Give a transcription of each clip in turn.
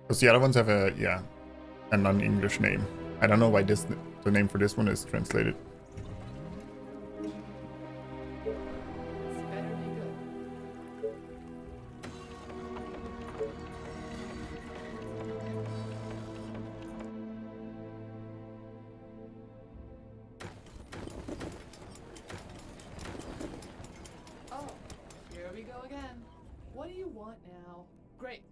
Because the other ones have a, yeah, a non-English name. I don't know why the name for this one is translated. Oh, here we go again. What do you want now? Great.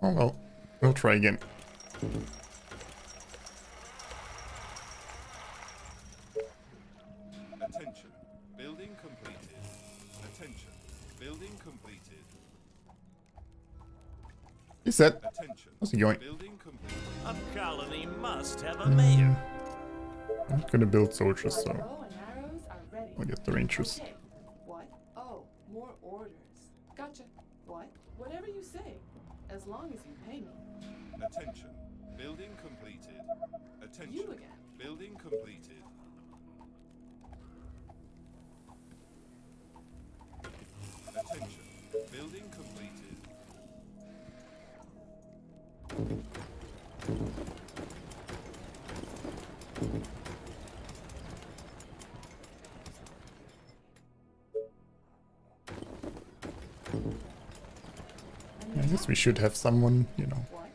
Oh well, we'll try again. Attention. Building completed. Attention. Building completed. He said, Attention. how's he going? Building completed. A colony must have a mayor. I'm not gonna build soldiers, My so bow and arrows are ready. I'll get the rangers. Okay. What? Oh, more orders. Gotcha. What? Whatever you say. As long as you pay me. Attention. Building completed. Attention. You again. Building completed. Attention. Building completed. I guess we should have someone, you know, What?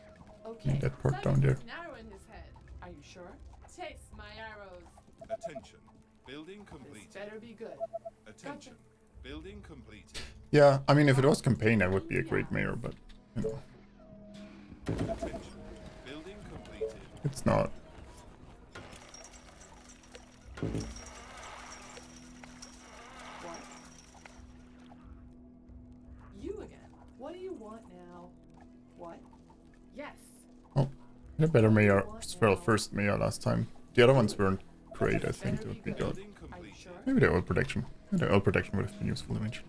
Okay. in that part Simon down there. puts an arrow in his head. Are you sure? Taste my arrows. Attention. Building This completed. better be good. Attention. Building completed. Yeah, I mean, if it was campaign, I would be a great mayor, but, you know, Attention. Building completed. it's not. What? You again. What do you want now? What? Yes. Oh, a better mayor, well, first mayor last time. The other ones weren't great, I think. It would be good. Building Are you completed. sure? Maybe the oil protection. Yeah, the oil protection would have been useful eventually.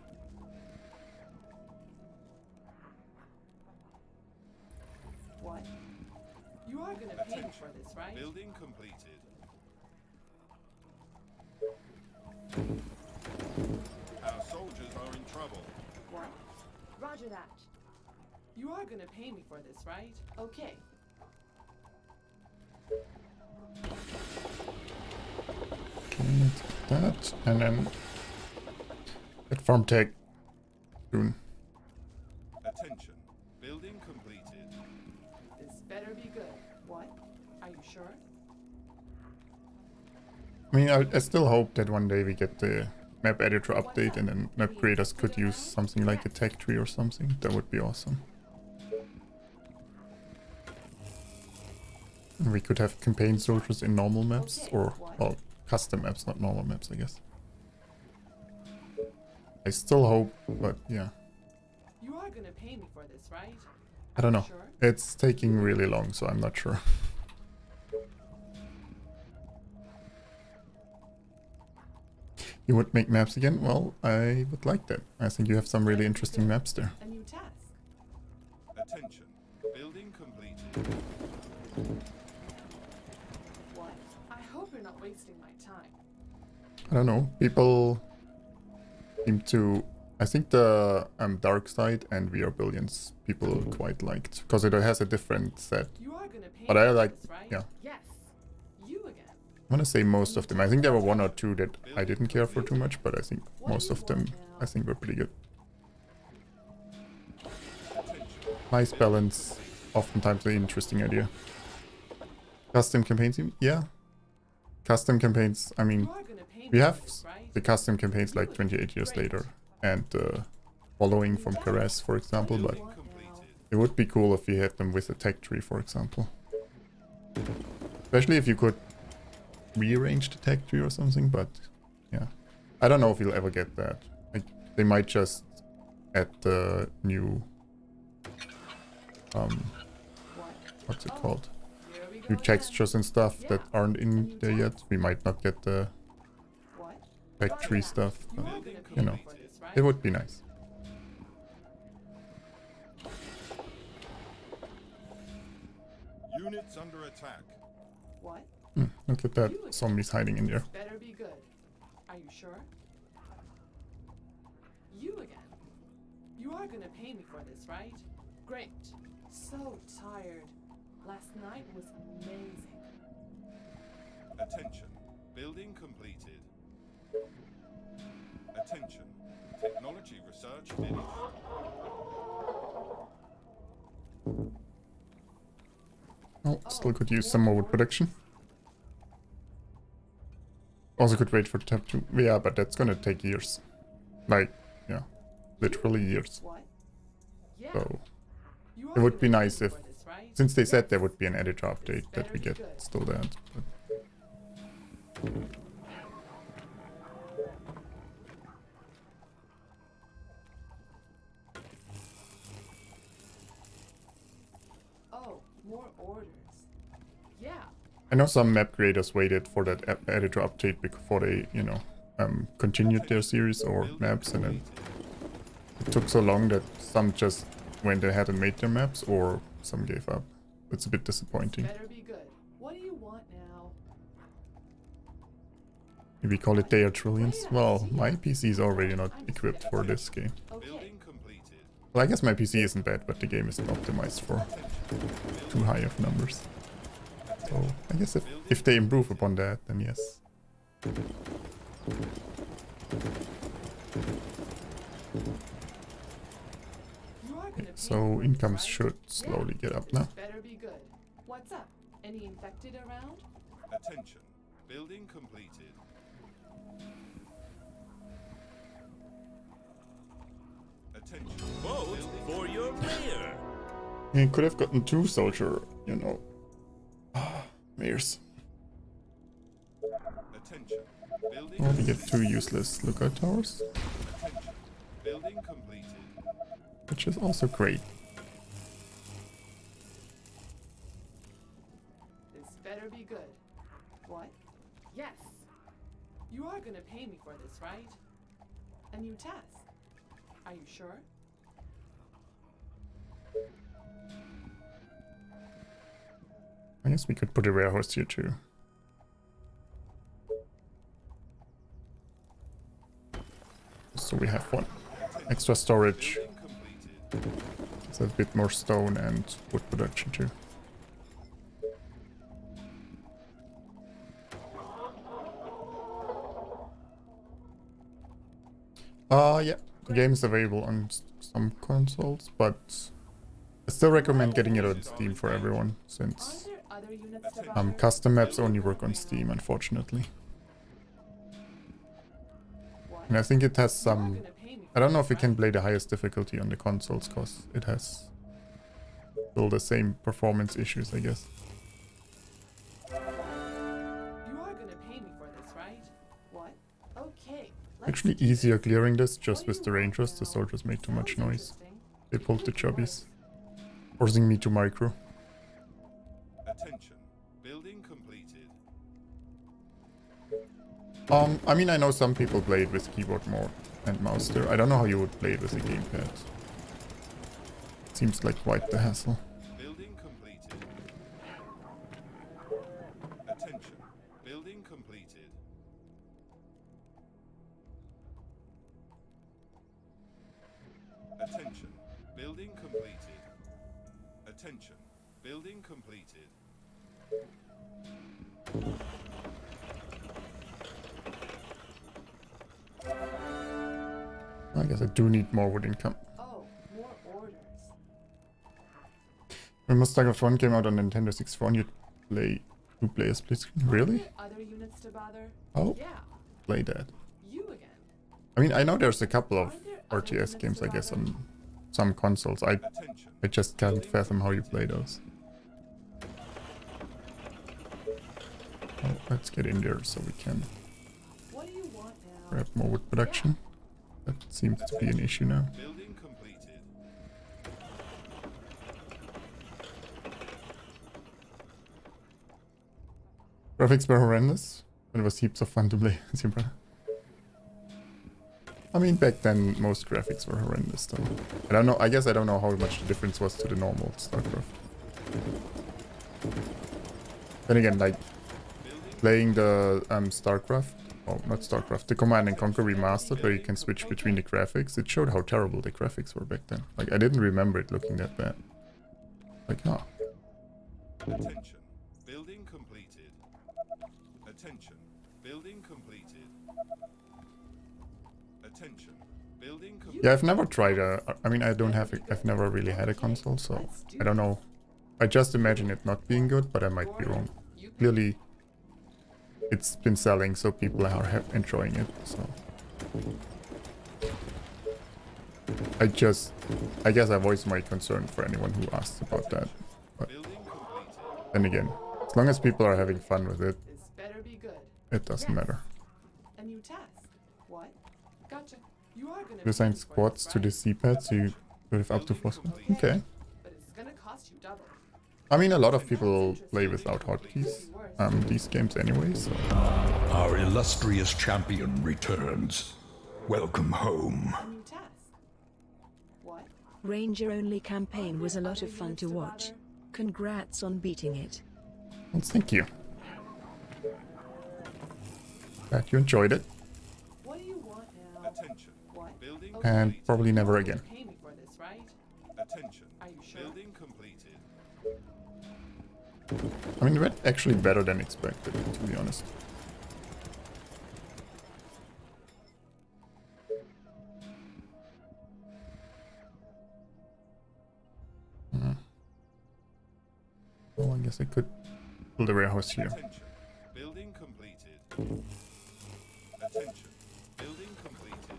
What? You are gonna pay me for this, right? Building completed. Our soldiers are in trouble. What? Roger that. You are gonna pay me for this, right? Okay. Okay, that, and then get farm tech soon. Attention. Building completed. This better be good. What? Are you sure? I mean, I still hope that one day we get the map editor update and then map creators could use something like a tech tree or something. That would be awesome. And we could have campaign soldiers in normal maps, or, well, custom maps, not normal maps, I guess. I still hope, but yeah. You are gonna pay me for this, right? I don't Are know. you sure? It's taking really long, so I'm not sure. You would make maps again? Well, I would like that. I think you have some really interesting maps there. A new task. Attention. Building completed. What? I hope you're not wasting my time. I don't know. People seem to... I think the dark side and VR Billions people quite liked, because it has a different set. You are gonna pay But me I for like, this, right? yeah. Yes. You again. I want to say most of them. I think there were one or two that I didn't care for too much, but I think most of them, I think, were pretty good. Nice balance. Oftentimes an interesting idea. Custom campaigns? Yeah. Custom campaigns, I mean, You are gonna pay me we for have this, right? the custom campaigns like 28 years later and following from Caress, for example, but What now? it would be cool if we had them with a tech tree, for example. Especially if you could rearrange the tech tree or something, but yeah. I don't know if we'll ever get that. Like, they might just add the new... What? what's it Oh, called? Here we go New again. textures and stuff that aren't in there yet. We might not get the What? tech tree stuff. You But, are gonna pay you know, me for this, right? it would be nice. Units under attack. What? Look at that. Zombies hiding in there. This better be good. Are you sure? You again. You are are gonna pay me for this, right? Great. So tired. Last night was amazing. Attention. Building completed. Attention. Technology research finished. Oh, still could use some more wood production. Also could wait for the tab 2. Yeah, but that's gonna take years. Like, yeah, literally years. What? Yeah. So You it are would be gonna pay nice me if, for this, right? since they said Yes. there would be an editor update, that better we be get good. still that. But Oh, more orders. Yeah. I know some map creators waited for that editor update before they, you know, continued their series or maps, and then it took so long that some just went ahead and made their maps, or some gave up. It's a bit disappointing. Better be good. What do you want now? Maybe call it Day Trillions. Well, my PC is already not equipped for this game. Okay. Building completed. Well, I guess my PC isn't bad, but the game isn't optimized for too high of numbers. So I guess if they improve upon that, then yes. You are gonna pay So me for this, incomes right? should slowly get up now. Better be good. What's up? Any infected around? Attention. Building completed. Attention. Vote for your mayor. He could have gotten 2 soldier, you know, mayors. Attention. Building Or we get 2 useless lookout towers, Attention. Building completed. which is also great. This better be good. What? Yes. You are gonna pay me for this, right? A new task. Are you sure? I guess we could put a warehouse here too. So we have 1 extra storage. Building completed. It's a bit more stone and wood production too. Yeah, the game is available on some consoles, but I still recommend getting it on Steam for everyone, Are since there other units to bother? custom maps only work on Steam, unfortunately. What? And I think it has You are some... gonna pay me I for don't know this, if we can right? play the highest difficulty on the consoles, because it has still the same performance issues, I guess. You are gonna pay me for this, right? What? Okay. let's Actually do easier this. clearing this What just do with you the want rangers. The now? soldiers make too much Sounds noise. interesting. They pulled the Good chubbies, choice. forcing me to micro. Attention. Building completed. I mean, I know some people play it with keyboard more and mouse there. I don't know how you would play it with a gamepad. Seems like quite the hassle. Building completed. Attention. Building completed. Attention. Building completed. Attention. Building completed. I guess I do need more wood income. Oh, more orders. When StarCraft 1 came out on Nintendo 64, you'd play 2-player split screen. Really? Are there other units to bother? Oh, Yeah. play that. You again. I mean, I know there's a couple of Aren't there other RTS units games, to I guess, bother? on some consoles. I Attention. just can't fathom how you play those. Oh, let's get in there so we can What do you want now? grab more wood production. That seems to be an issue now. Building completed. Graphics were horrendous, but it was heaps of fun to play. Super. I mean, back then most graphics were horrendous though. I don't know, I guess I don't know how much the difference was to the normal StarCraft. Then again, like, playing the StarCraft oh, not StarCraft, the Command and Conquer Remastered, where you can switch between the graphics. It showed how terrible the graphics were back then. Like, I didn't remember it looking that bad. Like, oh. Attention. Building completed. Attention. Building completed. Attention. Building completed. Yeah, I've never tried I mean, I don't have I've never really had a console, so I don't know. I just imagine it not being good, but I might be wrong. Clearly, it's been selling, so people are enjoying it, so. I guess I voice my concern for anyone who asks about that. But then again, as long as people are having fun with it, This better be good. it doesn't matter. A new task. What? Gotcha. You are gonna You assign pay me for squads this, to the right? C-pad, so you have up to 4 squads. Okay. But it's gonna cost you double. I mean, a lot of people play without hotkeys, these games anyway, so. Our illustrious champion returns. Welcome home. A new task. What? Ranger-only campaign was a lot of fun to watch. Congrats on beating it. Well, thank you. Glad you enjoyed it, What do you want now? Attention. What? Building and completed. probably never You're again. gonna pay me for this, right? Attention. Are you sure? Building completed. I mean, it went actually better than expected, to be honest. Oh, I guess I could build a warehouse here. Attention. Building completed. Attention. Building completed.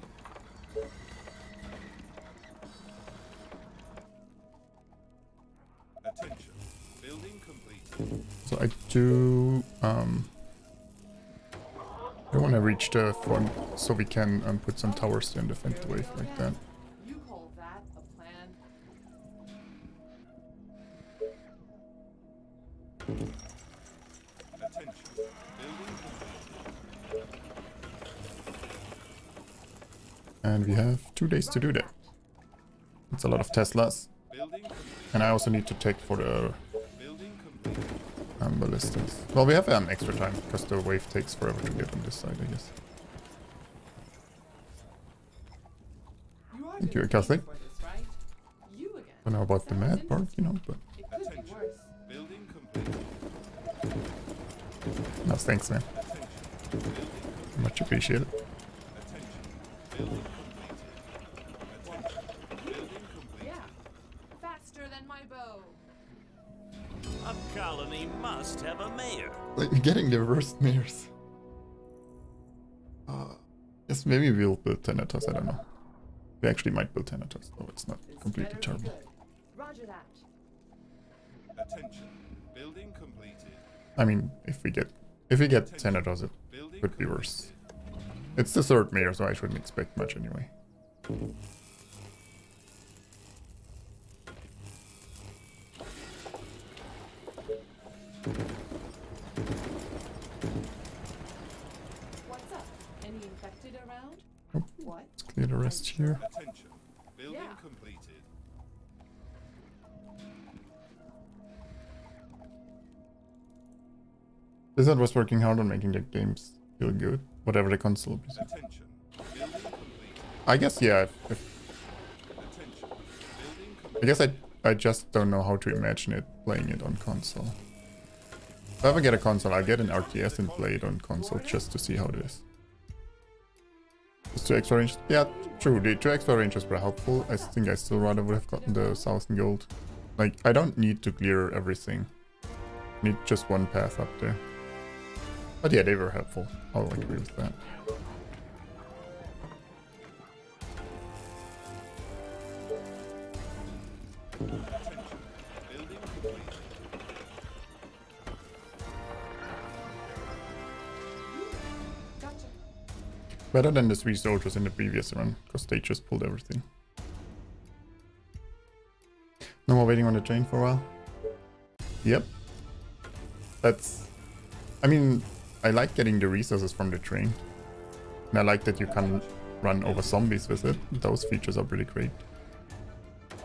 Attention. Building completed. So I do, I want to reach the front so we can put some towers to defend the wave like that. You call that a plan? Attention. Building completed. And we have 2 days to do that. It's a lot of Teslas. Building complete. And I also need to take for the Building completed. ballistics. Well, we have extra time because the wave takes forever to get on this side, I guess. You are Thank gonna you, pay me Catholic. for this, right? You again. Don't know about the Sounds mad part, you know, but It could be Attention. worse. Building completed. no, thanks, man. Attention. Building completed. Much appreciated. Attention. Building completed. Attention. Building completed. Yeah. Faster than my bow. A colony must have a mayor. Like, getting the worst mayors. Yes, maybe we'll build Thanatos, I don't know. We actually might build Thanatos, though it's not This completely better be terrible. good. Roger that. Attention. Building completed. I mean, if we get Thanatos, it Building could be worse. completed. It's the 3rd mayor, so I shouldn't expect much anyway. What's up? Any infected around? Oh, What? let's clear the rest here. Attention. Building Yeah. completed. Blizzard was working hard on making the games feel good, whatever the console is. Attention. Building completed. I guess, yeah, Attention. Building I guess I just don't know how to imagine it playing it on console. If I ever get a console, I'll get an RTS and play it on console just to see how it is. Just 2 extra ranges. Yeah, true, the 2 extra ranges were helpful. I think I still rather would have gotten the 1000 gold. Like, I don't need to clear everything. I need just one path up there. But yeah, they were helpful. I'll agree with that. Attention. Building completed. Gotcha. Better than the 3 soldiers in the previous run, because they just pulled everything. No more waiting on the train for a while. Yep. That's... I mean, I like getting the resources from the train. And I like that you can run over zombies with it. Those features are pretty great.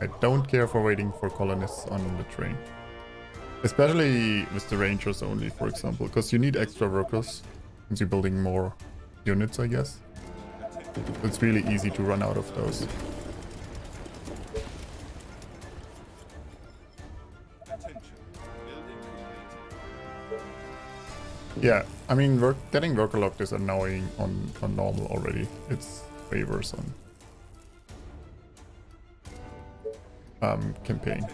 I don't care for waiting for colonists on the train. Especially with the rangers only, for example, because you need extra workers since you're building more units, I guess. It's really easy to run out of those. Yeah, I mean, getting worker locked is annoying on normal already. It's way worse on campaign.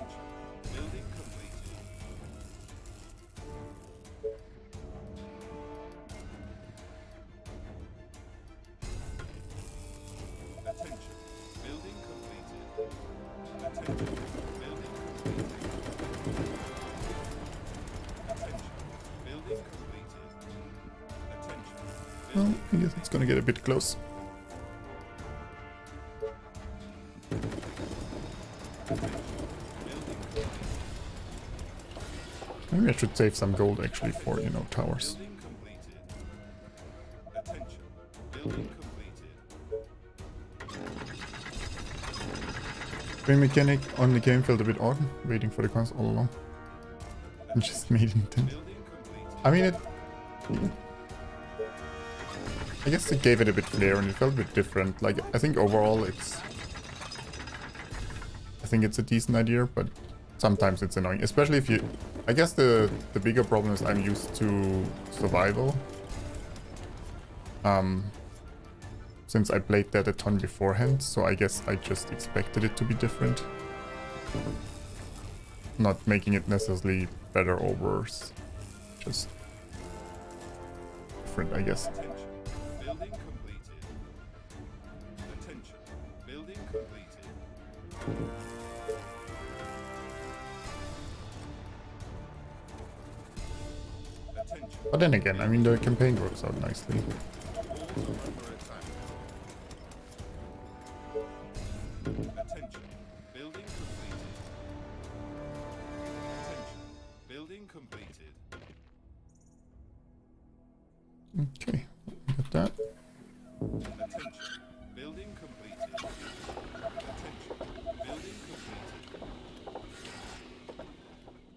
Well, I guess it's gonna get a bit close. Maybe I should save some gold actually for, you know, towers. Game mechanic on the game felt a bit odd, waiting for the console all along. And just made intent. I mean, I guess it gave it a bit flair and it felt a bit different. Like, I think overall I think it's a decent idea, but sometimes it's annoying. Especially if you... I guess the bigger problem is I'm used to survival. Since I played that a ton beforehand, so I guess I just expected it to be different. Not making it necessarily better or worse. Just different, I guess. Building completed. Attention. Building completed. Attention. But then again, I mean, the campaign works out nicely. Attention. Building completed. Attention. Building completed. Okay, get that. Attention. Building completed. Attention. Building completed.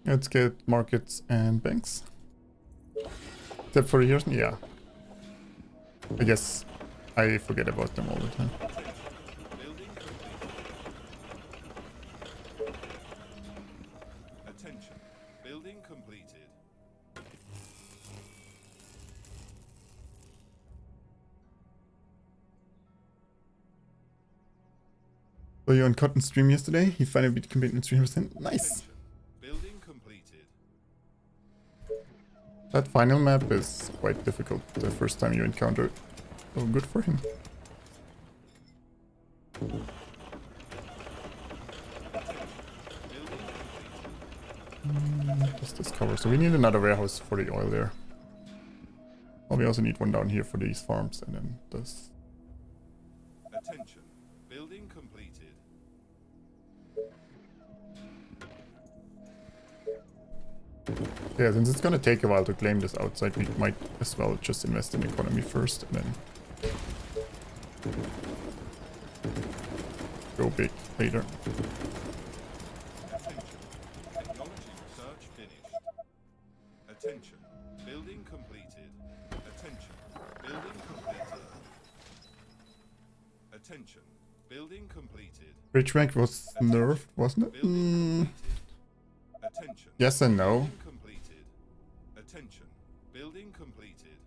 Let's get markets and banks. Except for here, yeah. I guess I forget about them all the time. Building completed. Attention. Building completed. Were you on Cotton stream yesterday? He finally beat campaign in 300%. Nice! Attention. Building completed. That final map is quite difficult the first time you encounter it. So good for him. Just this cover. So we need another warehouse for the oil there. Well, we also need one down here for these farms and then this. Attention. Building completed. Yeah, since it's gonna take a while to claim this outside, we might as well just invest in economy first and then go big later. Attention. Technology research finished. Attention. Building completed. Attention. Building completed. Attention. Building completed. Bridge rank was nerfed, wasn't it? Building completed. Attention. Yes and no. Building completed. Attention. Building completed.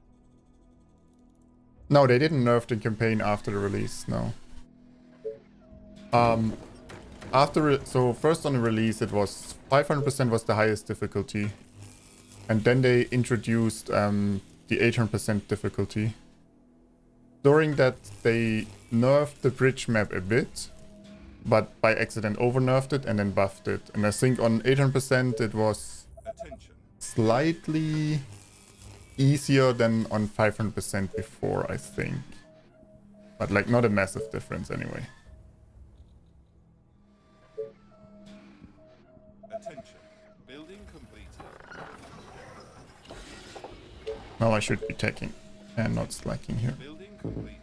No, they didn't nerf the campaign after the release, no. So first on the release it was 500% was the highest difficulty. And then they introduced the 800% difficulty. During that they nerfed the bridge map a bit, but by accident over-nerfed it and then buffed it. And I think on 800% it was Attention. slightly easier than on 500% before, I think. But like not a massive difference anyway. Attention. Building completed. Now I should be taking and not slacking here. Building completed.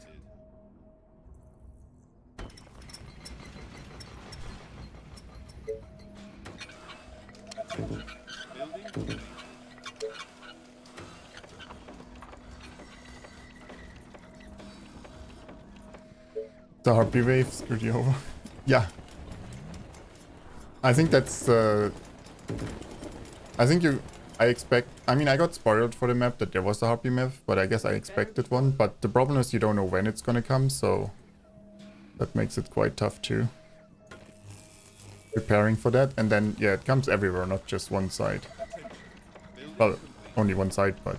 Attention. Building completed. The harpy wave screwed you over. Yeah. I think that's I expect, I mean, I got spoiled for the map that there was a harpy map, but I guess I expected one. But the problem is you don't know when it's gonna come, so that makes it quite tough too. Preparing for that, and then yeah, it comes everywhere, not just one side. Well, only one side, but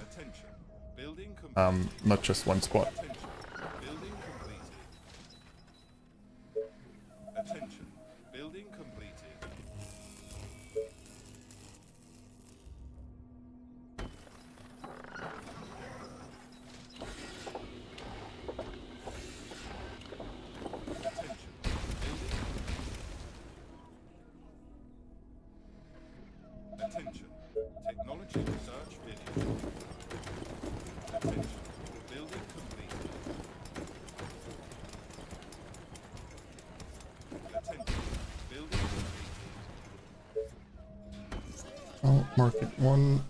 not just one spot. Attention. Building completed. Attention. Technology research finished. Attention. Building completed. Attention. Building completed. I'll mark it 1.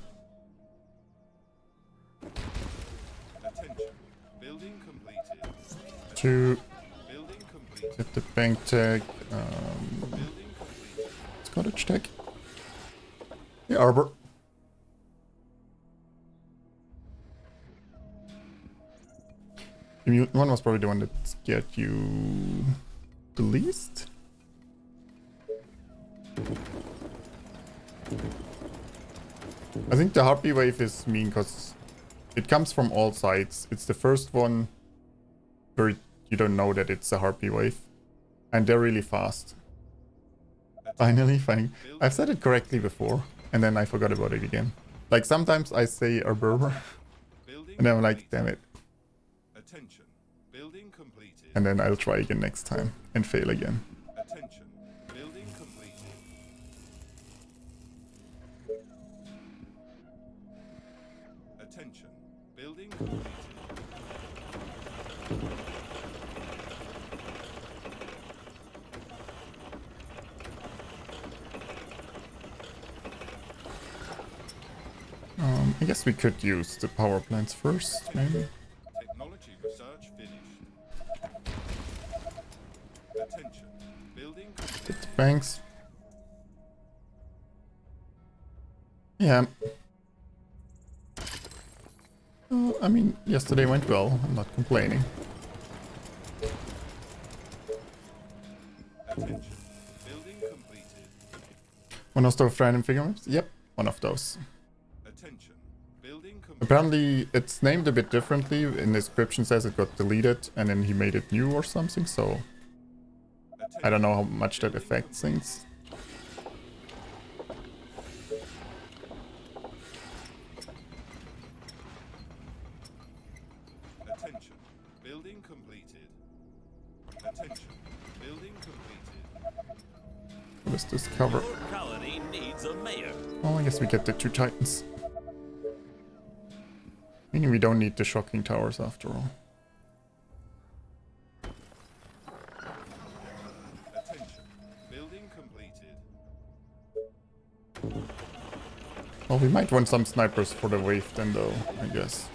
Attention. Building completed. 2. Building completed. Get the bank tag. Building completed. Cottage tag. The arbor. The mutant one was probably the one that scared you the least. I think the harpy wave is mean because it comes from all sides. It's the first one where you don't know that it's a harpy wave. And they're really fast. Finally. I've said it correctly before, and then I forgot about it again. Like sometimes I say arbor, and then I'm like, damn it. Attention. Building completed. And then I'll try again next time and fail again. Attention. Building completed. Attention. Building completed. I guess we could use the power plants first, maybe. Technology research finished. Attention. Building completed. Get the banks. Yeah. I mean, yesterday went well. I'm not complaining. Attention. Building completed. One of those random figure maps? Yep, one of those. Attention. Building completed. Apparently, it's named a bit differently. In the description says it got deleted and then he made it new or something, so I don't know how much that affects things. Attention. Building completed. Attention. Building completed. What is this cover? Your colony needs a mayor. Oh, I guess we get the 2 titans. Meaning we don't need the shocking towers after all. Attention. Building completed. Well, we might want some snipers for the wave then though, I guess.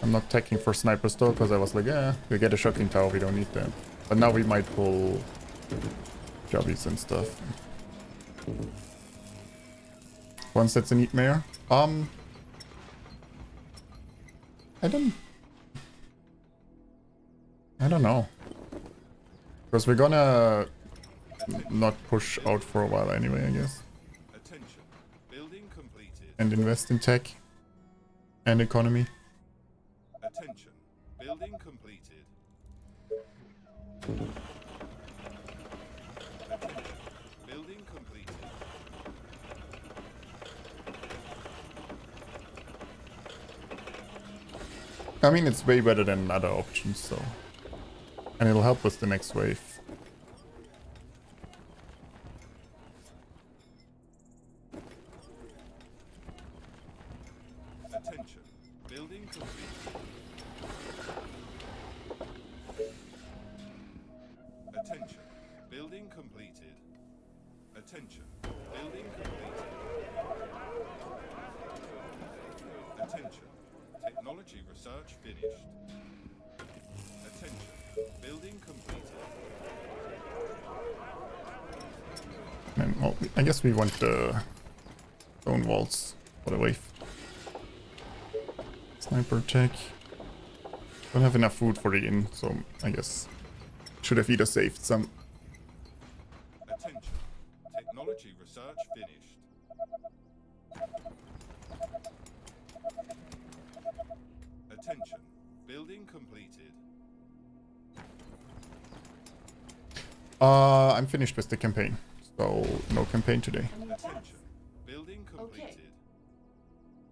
I'm not taking for snipers though, because I was like, yeah, we get a shocking tower, we don't need that. But now we might pull jobbies and stuff. Once that's a neat mayor. I don't know. Because we're gonna not push out for a while anyway, I guess. Attention. Building completed. And invest in tech and economy. Attention. Building completed. Attention. Building completed. I mean, it's way better than other options, so... And it'll help with the next wave. Attention. Building completed. Attention. Building completed. Attention. Building completed. Attention. Technology research finished. Attention. Building completed. And well, I guess we want the stone walls for the wave. Sniper attack. Don't have enough food for the inn, so I guess should have either saved some. Attention. Technology research finished. Attention. Building completed. I'm finished with the campaign, so no campaign today. And you test. Attention. Building completed.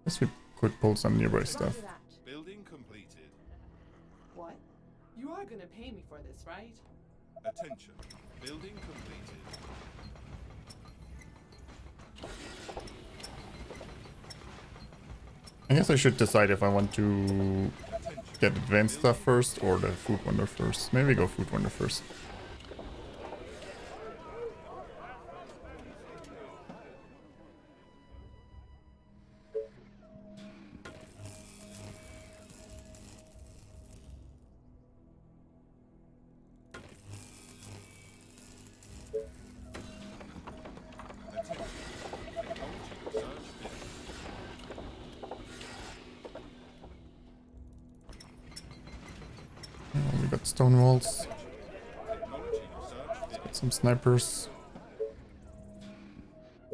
Guess we could pull some nearby stuff. Roger that. Building completed. What? You are gonna pay me for this, right? Attention. Building completed. I guess I should decide if I want to Attention. get advanced stuff first or the food wonder first. Maybe go food wonder first. Attention. Technology research finished. We got stone walls, Technology research finished. some snipers.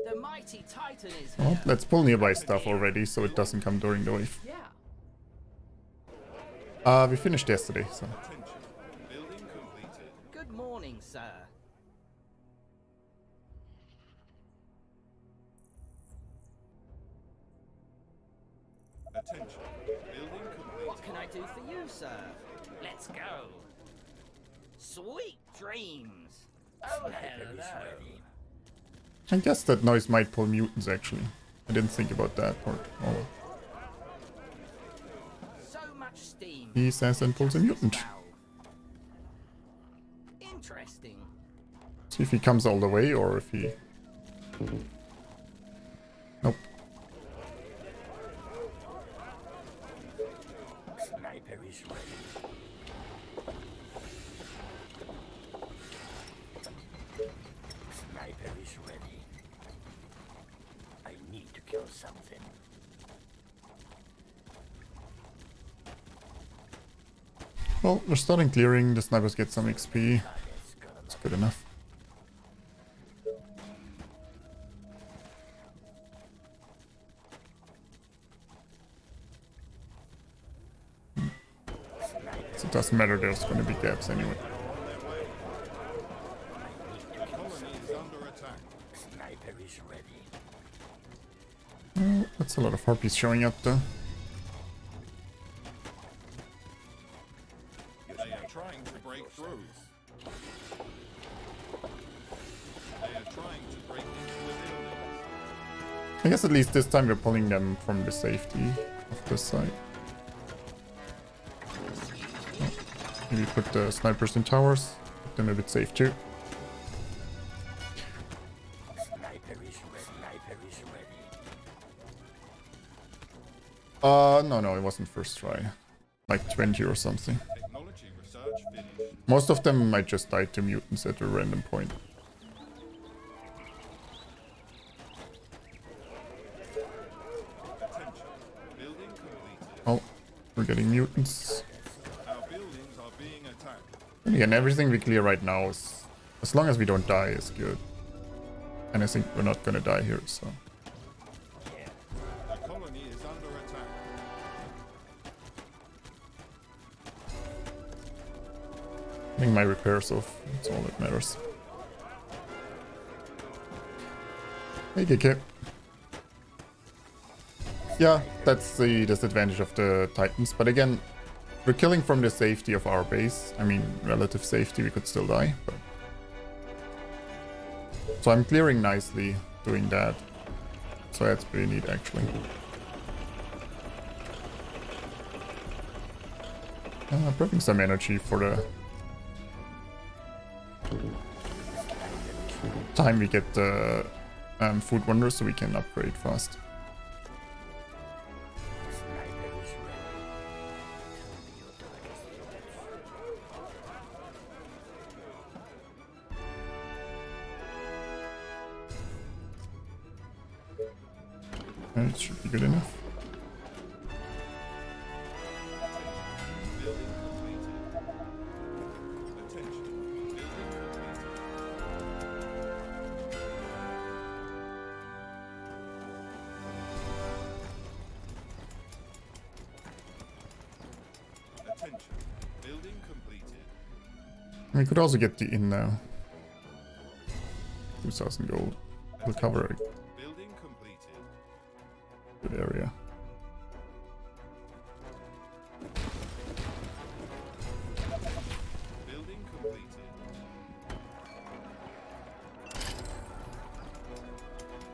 The mighty Titan is Well, here. let's pull nearby stuff already so it doesn't come during the wave. Yeah. We finished yesterday, so Attention. Building completed. Good morning, sir. Attention. Building completed. What can I do for you, sir? Let's go. Sweet dreams. Oh, hello. I guess that noise might pull mutants actually. I didn't think about that part. Oh, So much steam. he says and pulls a mutant. Wow. Interesting. See if he comes all the way or if he... Nope. Sniper is ready. Sniper is ready. I need to kill something. Well, we're starting clearing. The snipers get some XP. It's good enough. So it doesn't matter, there's gonna be gaps anyway. Colony is under attack. Sniper is ready. Oh, that's a lot of harpies showing up though. They are trying to break through. They are trying to break into the buildings. I guess at least this time we're pulling them from the safety of this side. Oh, maybe put the snipers in towers. Keep them a bit safe too. Sniper is ready. Sniper is ready. No, it wasn't first try. Like 20 or something. Technology research finished. Most of them might just die to mutants at a random point. Attention. Building completed. Oh, we're getting mutants. Our buildings are being attacked. And again, everything we clear right now is... As long as we don't die is good. And I think we're not gonna die here, so... The colony is under attack. Getting my repairs off, that's all that matters. Hey, KK. Yeah, that's the disadvantage of the Titans, but again, we're killing from the safety of our base. I mean, relative safety, we could still die, but... So I'm clearing nicely doing that. So that's pretty neat, actually. Prepping some energy for the time we get the food wonders so we can upgrade fast. Sniper is ready. Tell me your darkest It should be good enough. Building completed. Attention. Building completed. Attention. Building completed. We could also get the inn now. 2,000 gold. We'll cover a Building completed. good area. Building completed.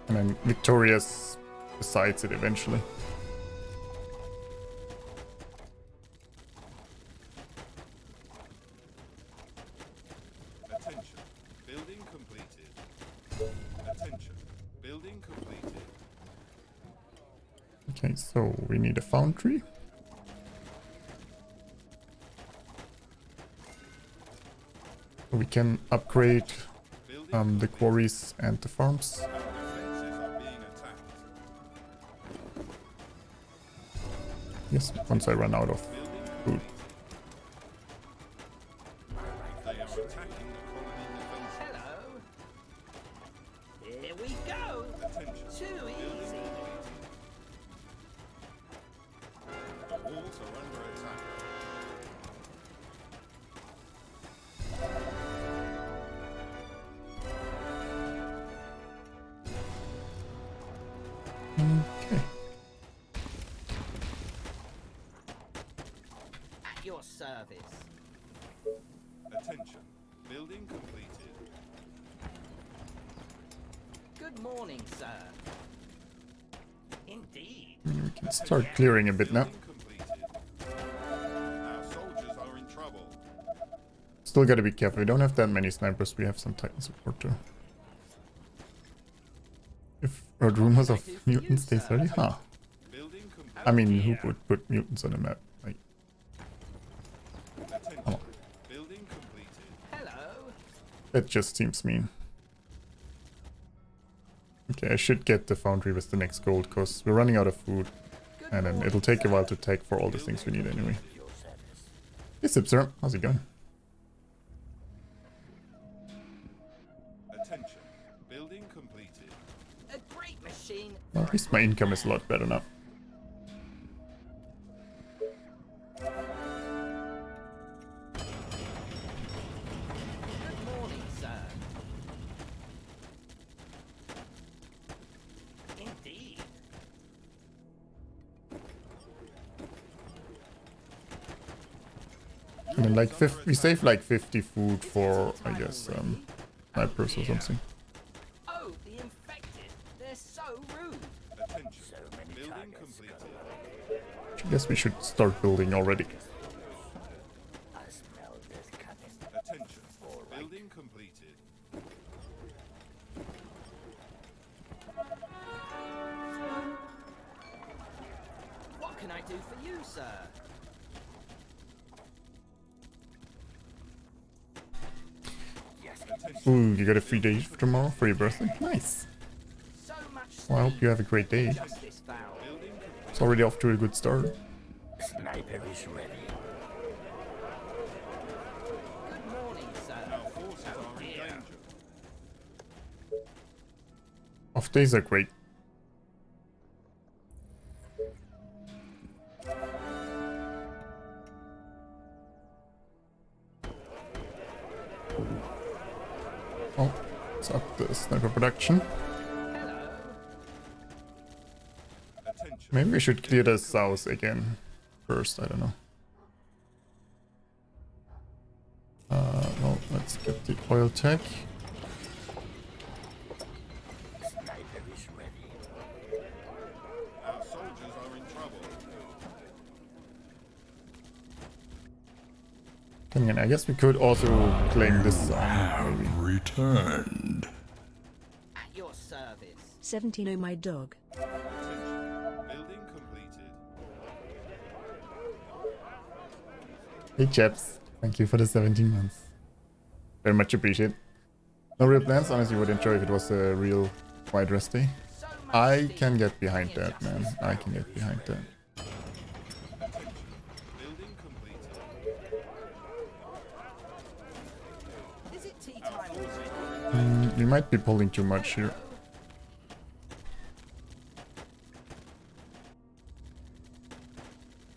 And then Victorious decides it eventually. Attention. Building completed. Attention. Building completed. Okay, so we need a foundry. We can upgrade Building the quarries and the farms. Our defenses are being attacked. Yes, once I run out of food. They are attacking the colony defenses. Hello. Here we go. Attention. Too easy. The walls are under attack. Okay. At your service. Attention. Building completed. Good morning, sir. Indeed. We can start clearing a bit now. Building completed. Our soldiers are in trouble. Still gotta be careful. We don't have that many snipers. We have some Titan support too. If heard rumors of mutants stays ready, huh? Building completed. I mean, who would put mutants on a map? Like, Attention. oh, Building completed. Hello. that just seems mean. Okay, I should get the foundry with the next gold because we're running out of food. Good And then morning, it'll take a sir. while to take for all the things we need anyway. Your service. Hey, Sipster, how's it going? Attention. Building completed. A great machine. Well, at least my income is a lot better now. Good morning, sir. Indeed. And then like we save like 50 food for, I guess, snipers or something. Oh, the infected. They're so rude. Attention. So many Building targets. completed. I guess we should start building already. I smell this coming. Attention. Building completed. What can I do for you, sir? Yes, Ooh, you got a free day for tomorrow for your birthday? Nice. So much Well, I hope you have a great day. justice found. Building complete. It's already off to a good start. sniper is ready. Good morning, sir. Our forces are in danger. Off days are great. Oh, it's up the sniper production. Hello. Attention. Maybe we should clear the south again first, I don't know. Well, let's get the oil tech. Sniper is ready. Our soldiers are in trouble. Then again, I guess we could also claim this zone, maybe. Returned. At your service. 17 oh my dog. Attention. Building completed. Hey chaps, thank you for the 17 months. Very much appreciate. No real plans, honestly would enjoy if it was a real wide rest day. So I can get behind that, man. I can get behind that. Building completed. Is it tea time? We might be pulling too much here.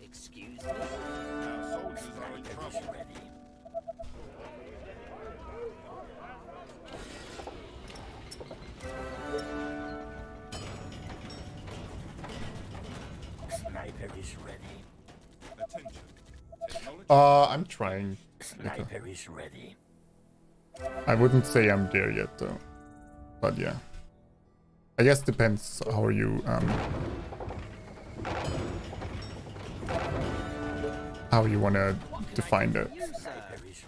Excuse me? Our soldiers are in trouble. Sniper is ready. Attention. Technology. I'm trying. Sniper is ready. I wouldn't say I'm there yet though. But yeah. I guess depends how you wanna define that. You, sir. Sniper is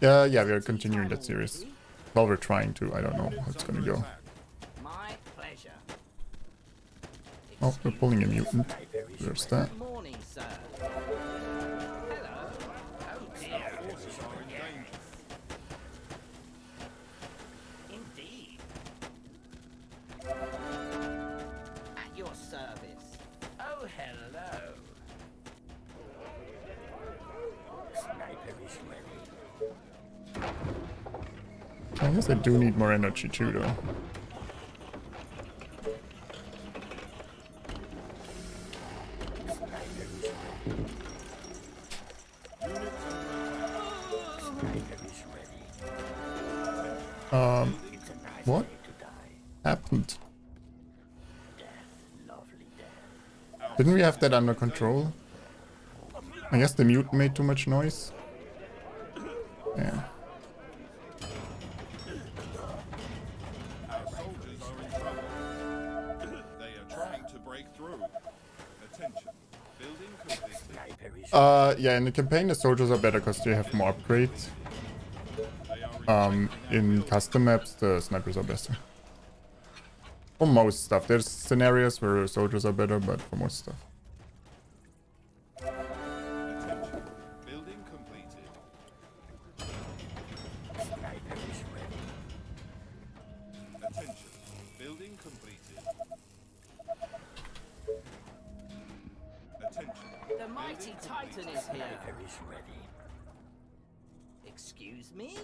ready. Yeah, we're continuing that series. Well, we're trying to. I don't know how it's gonna go. My pleasure. Oh, we're pulling a mutant. Sniper is There's ready. that. Good morning, sir. Hello. Oh dear. Forces are in danger. Indeed. At your service. Oh, hello. Sniper is ready. I guess I do need more energy too though. Sniper is ready. Units under attack. Sniper is ready. It's a nice What? way to die. Happened? Death, lovely death. Didn't we have that under control? I guess the mutant made too much noise. Yeah. Our soldiers are in trouble. They are trying to break through. Attention. Building completed. Sniper is Yeah, in the campaign the soldiers are better because they have more upgrades. They are In custom maps the snipers are better. For most stuff. There's scenarios where soldiers are better, but for most stuff. Attention. Building completed. Sniper is ready. Attention. Building completed. Attention. The mighty Titan is here. Sniper is ready. Excuse me?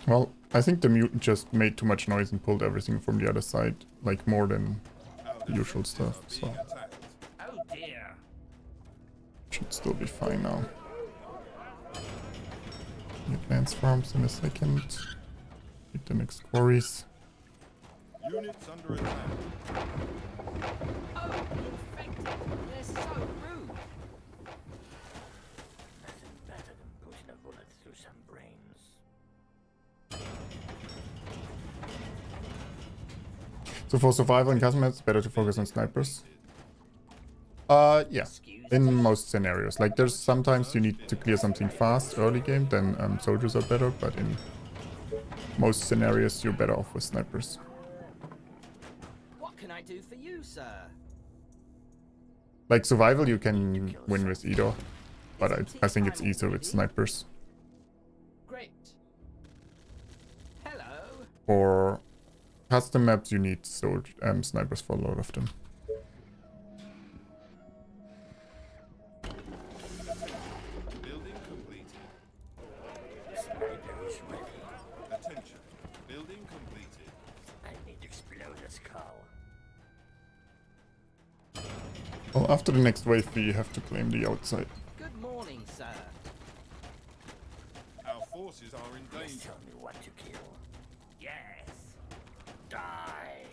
Well, I think the mutant just made too much noise and pulled everything from the other side, like more than the usual stuff, so Being attacked. Oh dear. should still be fine now. The advance farms in a second. Hit the next quarries. Units under attack. Oh, infected. They're so rude. Nothing better than pushing a bullet through some brains. So for survival in custom maps, it's better to focus on snipers. Yeah. In most scenarios. Like there's sometimes you need to clear something fast early game, then soldiers are better, but in most scenarios you're better off with snipers. What can I do for you, sir? Like survival you can win with either, but I think it's easier with snipers. Great. Hello. For custom maps you need snipers for a lot of them. Building completed. Sniper is ready. Attention. Building completed. I need to explode a skull. Well, after the next wave we have to claim the outside. Good morning, sir. Our forces are in Just danger. tell me what to kill. Yes. Die.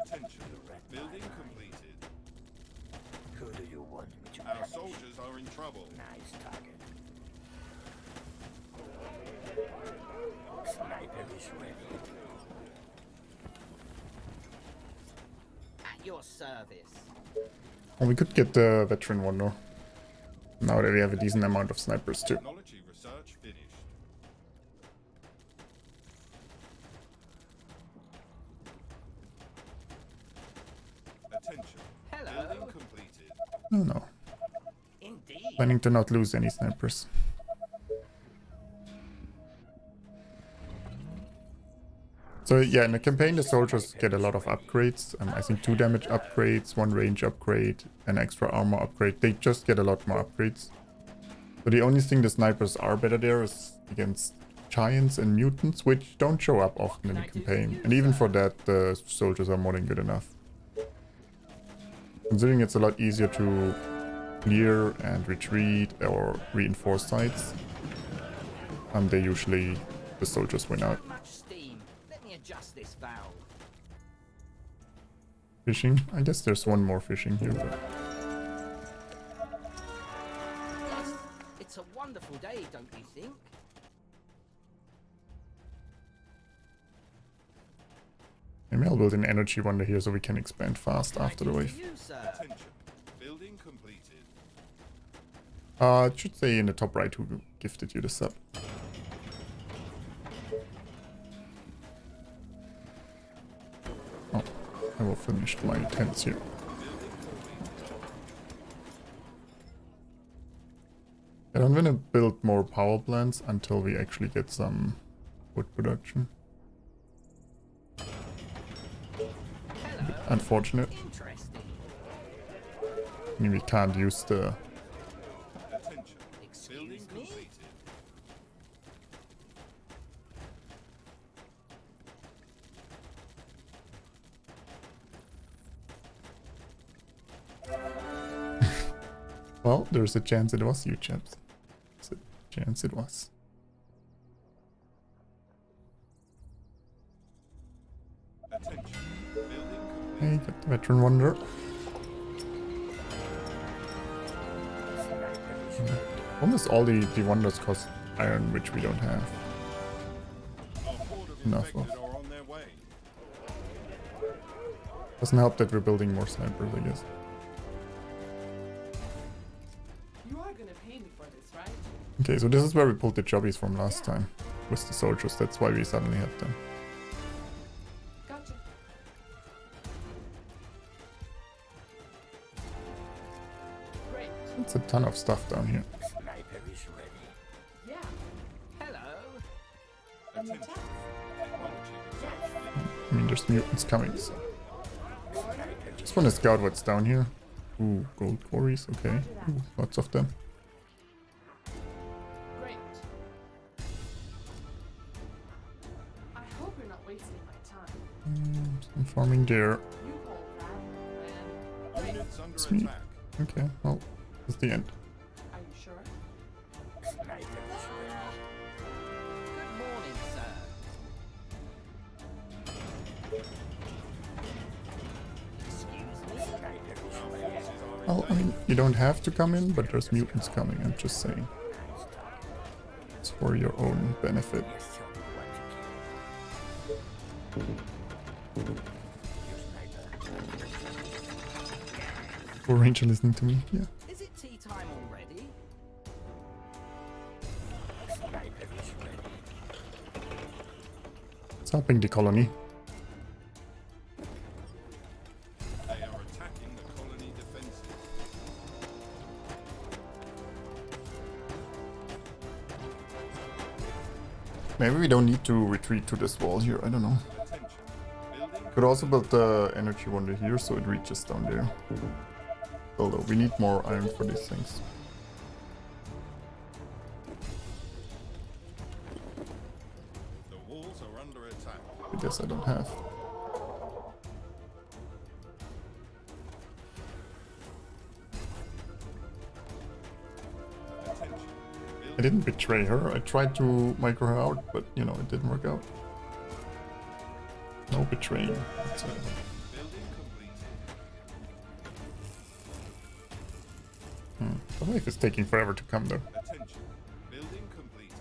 Attention. Building completed. Who do you want me to Our punish? soldiers are in trouble. Nice target. Sniper is ready. At your service. Well, we could get the veteran one though. Now that we have a decent amount of snipers too. Technology research finished. Attention. Hello. Building completed. Oh no. Indeed. Planning to not lose any snipers. So yeah, in the campaign, the soldiers get a lot of upgrades. I think 2 damage upgrades, 1 range upgrade, an extra armor upgrade. They just get a lot more upgrades. So the only thing the snipers are better there is against giants and mutants, which don't show up often in the campaign. And even for that, the soldiers are more than good enough. Considering it's a lot easier to clear and retreat or reinforce sites, they usually, the soldiers win out. Much steam. Let me adjust this valve. Fishing? I guess there's one more fishing here, but... Yes, it's a wonderful day, don't you think? Maybe I'll build an energy wonder here so we can expand fast after the wave. You, sir. Attention. Building completed. It should say in the top right who gifted you the sub. Oh, I will finish my tents here. And I'm gonna build more power plants until we actually get some wood production. Unfortunate. Interesting. I mean, we can't use the... Attention. Excuse Building me? completed. Well, there's a chance it was you, chaps. There's a chance it was. Attention. Building complete. Hey, got the veteran wonder. Almost all the wonders cost iron, which we don't have. Our horde of Enough infected of. are on their way. Doesn't help that we're building more snipers, I guess. You are gonna pay me for this, right? Okay, so this is where we pulled the jobbies from last time. With the soldiers, that's why we suddenly had them. Gotcha. Great. It's a ton of stuff down here. Sniper is ready. Yeah. Hello. And you Attention. test. Technology research. I mean, there's mutants coming, so... Just want to scout what's down here. Ooh, gold quarries, okay. Ooh, lots of them. Great. I hope you're not wasting my time. Some farming there. You hold that, and Units under Sweet. attack. Okay, well, that's the end. are you sure? Sniper is ready. Good morning, sir. Excuse me. Sniper is ready. Well, I mean, you don't have to come in, but there's mutants coming, I'm just saying. It's for your own benefit. Just tell me what to kill. Your sniper. For Ranger listening to me, yeah. Is it tea time already? Sniper is ready. It's helping the colony. They are attacking the colony defenses. Maybe we don't need to retreat to this wall here, I don't know. Attention. Building Could also build the energy wonder here so it reaches down there. Although we need more iron for these things. The walls are under attack. I guess I don't have. Attention. I didn't betray her. I tried to micro her out, but you know, it didn't work out. No betraying. That's Building completed. the wave is taking forever to come though. Attention. Building completed.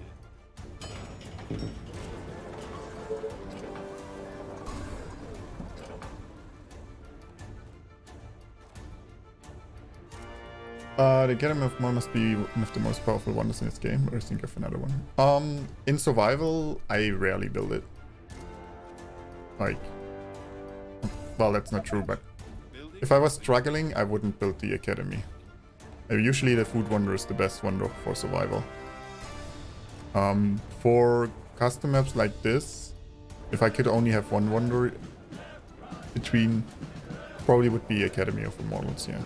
The Academy of Mon must be one of the most powerful wonders in this game, or think of another one. In survival, I rarely build it. Like, well, that's not true, but Building if I was struggling, I wouldn't build the Academy. Usually the Food Wonder is the best wonder for survival. For custom maps like this, If I could only have one wonder between, probably would be Academy of Immortals, yeah.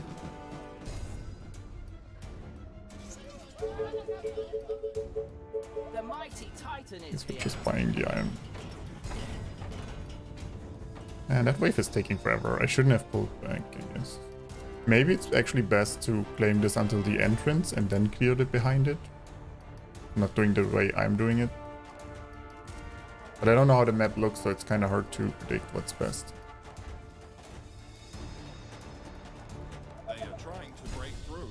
The mighty Titan is Guess we're here. just buying the iron. And that wave is taking forever. I shouldn't have pulled back, I guess. Maybe it's actually best to claim this until the entrance and then clear it behind it. Not doing the way I'm doing it. But I don't know how the map looks, so it's kind of hard to predict what's best. They are trying to break through.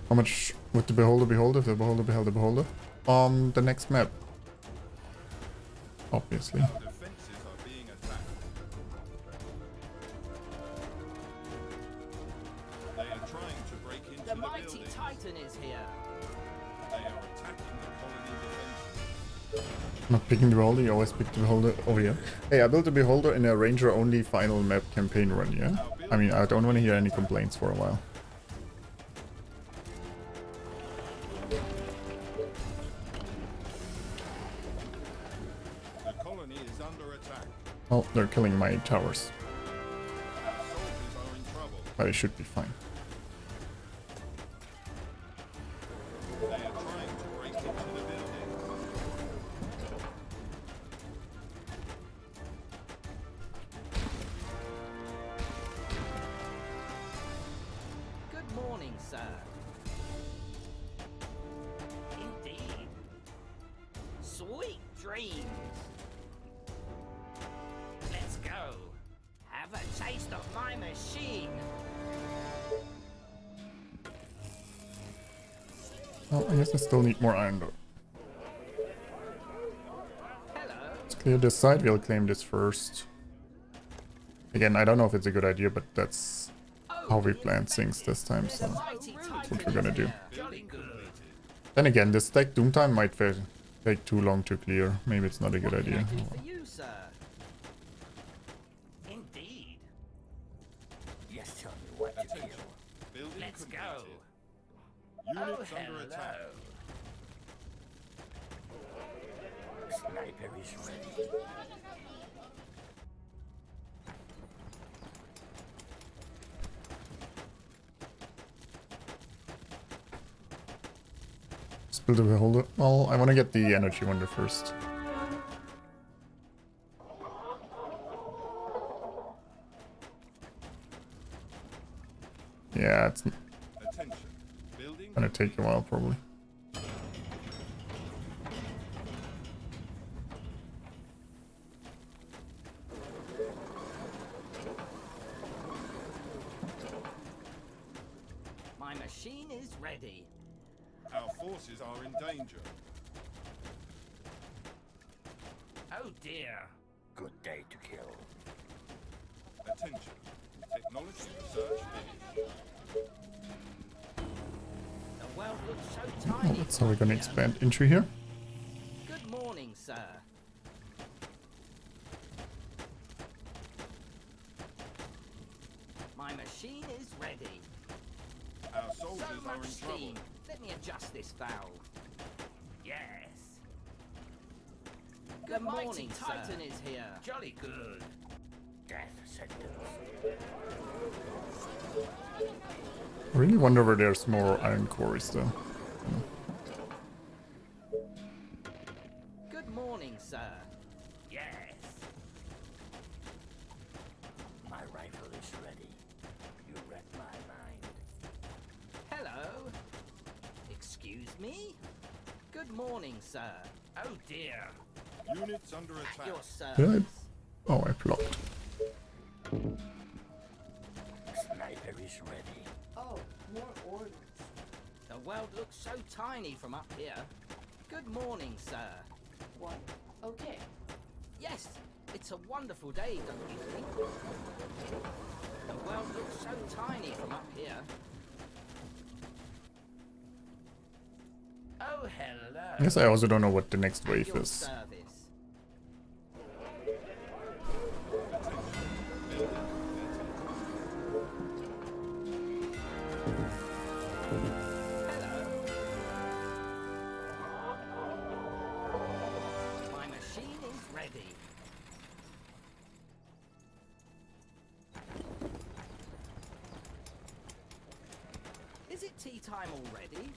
How much would the beholder behold if the beholder beheld the beholder? On the next map. Obviously. Our defenses are being attacked. They are trying to break into The the mighty building. Titan is here. They are attacking the colony defenses. Not picking the beholder, you always pick the beholder. Oh yeah. Hey, I built the beholder in a ranger only final map campaign run, yeah? I mean, I don't want to hear any complaints for a while. The colony is under attack. Oh, they're killing my towers. Our soldiers are in trouble. But it should be fine. They are trying to break into the building. Good morning, sir. Indeed. Sweet dreams. Let's go. Have a taste of my machine. Oh, I guess I still need more iron though. Hello. Let's clear this side, we'll claim this first. Again, I don't know if it's a good idea, but that's how we planned things this time, so Mighty that's what we're gonna do. Jolly good. Then again, this stack Doomtime might take too long to clear. Maybe it's not a good What can I idea. do for you, sir? Indeed. Just tell me what to Attention. kill. Building Let's completed. go. Units Oh, under attack. hello. Sniper is ready. Let's build a beholder. Well, I want to get the energy wonder first. Yeah, it's Attention. Building gonna take a while probably. My machine is ready. Our forces are in danger. Oh dear. Good day to kill. Attention. Technology research finished. The world looks so Well, tiny. that's how we're from gonna here. expand entry here. Good morning, sir. My machine is ready. Our So soldiers are much in trouble. steam. Let me adjust this valve. Yes. The mighty Titan is here. Jolly good. Death sentence. I really wonder where there's more iron cores though. Good morning, sir. Yes. My rifle is ready. You read my mind. Hello. Excuse me? Good morning, sir. Oh dear. Units under attack. Your Did service. I? Oh, I blocked. Sniper is ready. Oh, more orders. The world looks so tiny from up here. Good morning, sir. What? Okay. Yes, it's a wonderful day, don't you think? The world looks so tiny from up here. Oh, hello. I guess I also don't know what the next At wave your is. service. Hello. My machine time already?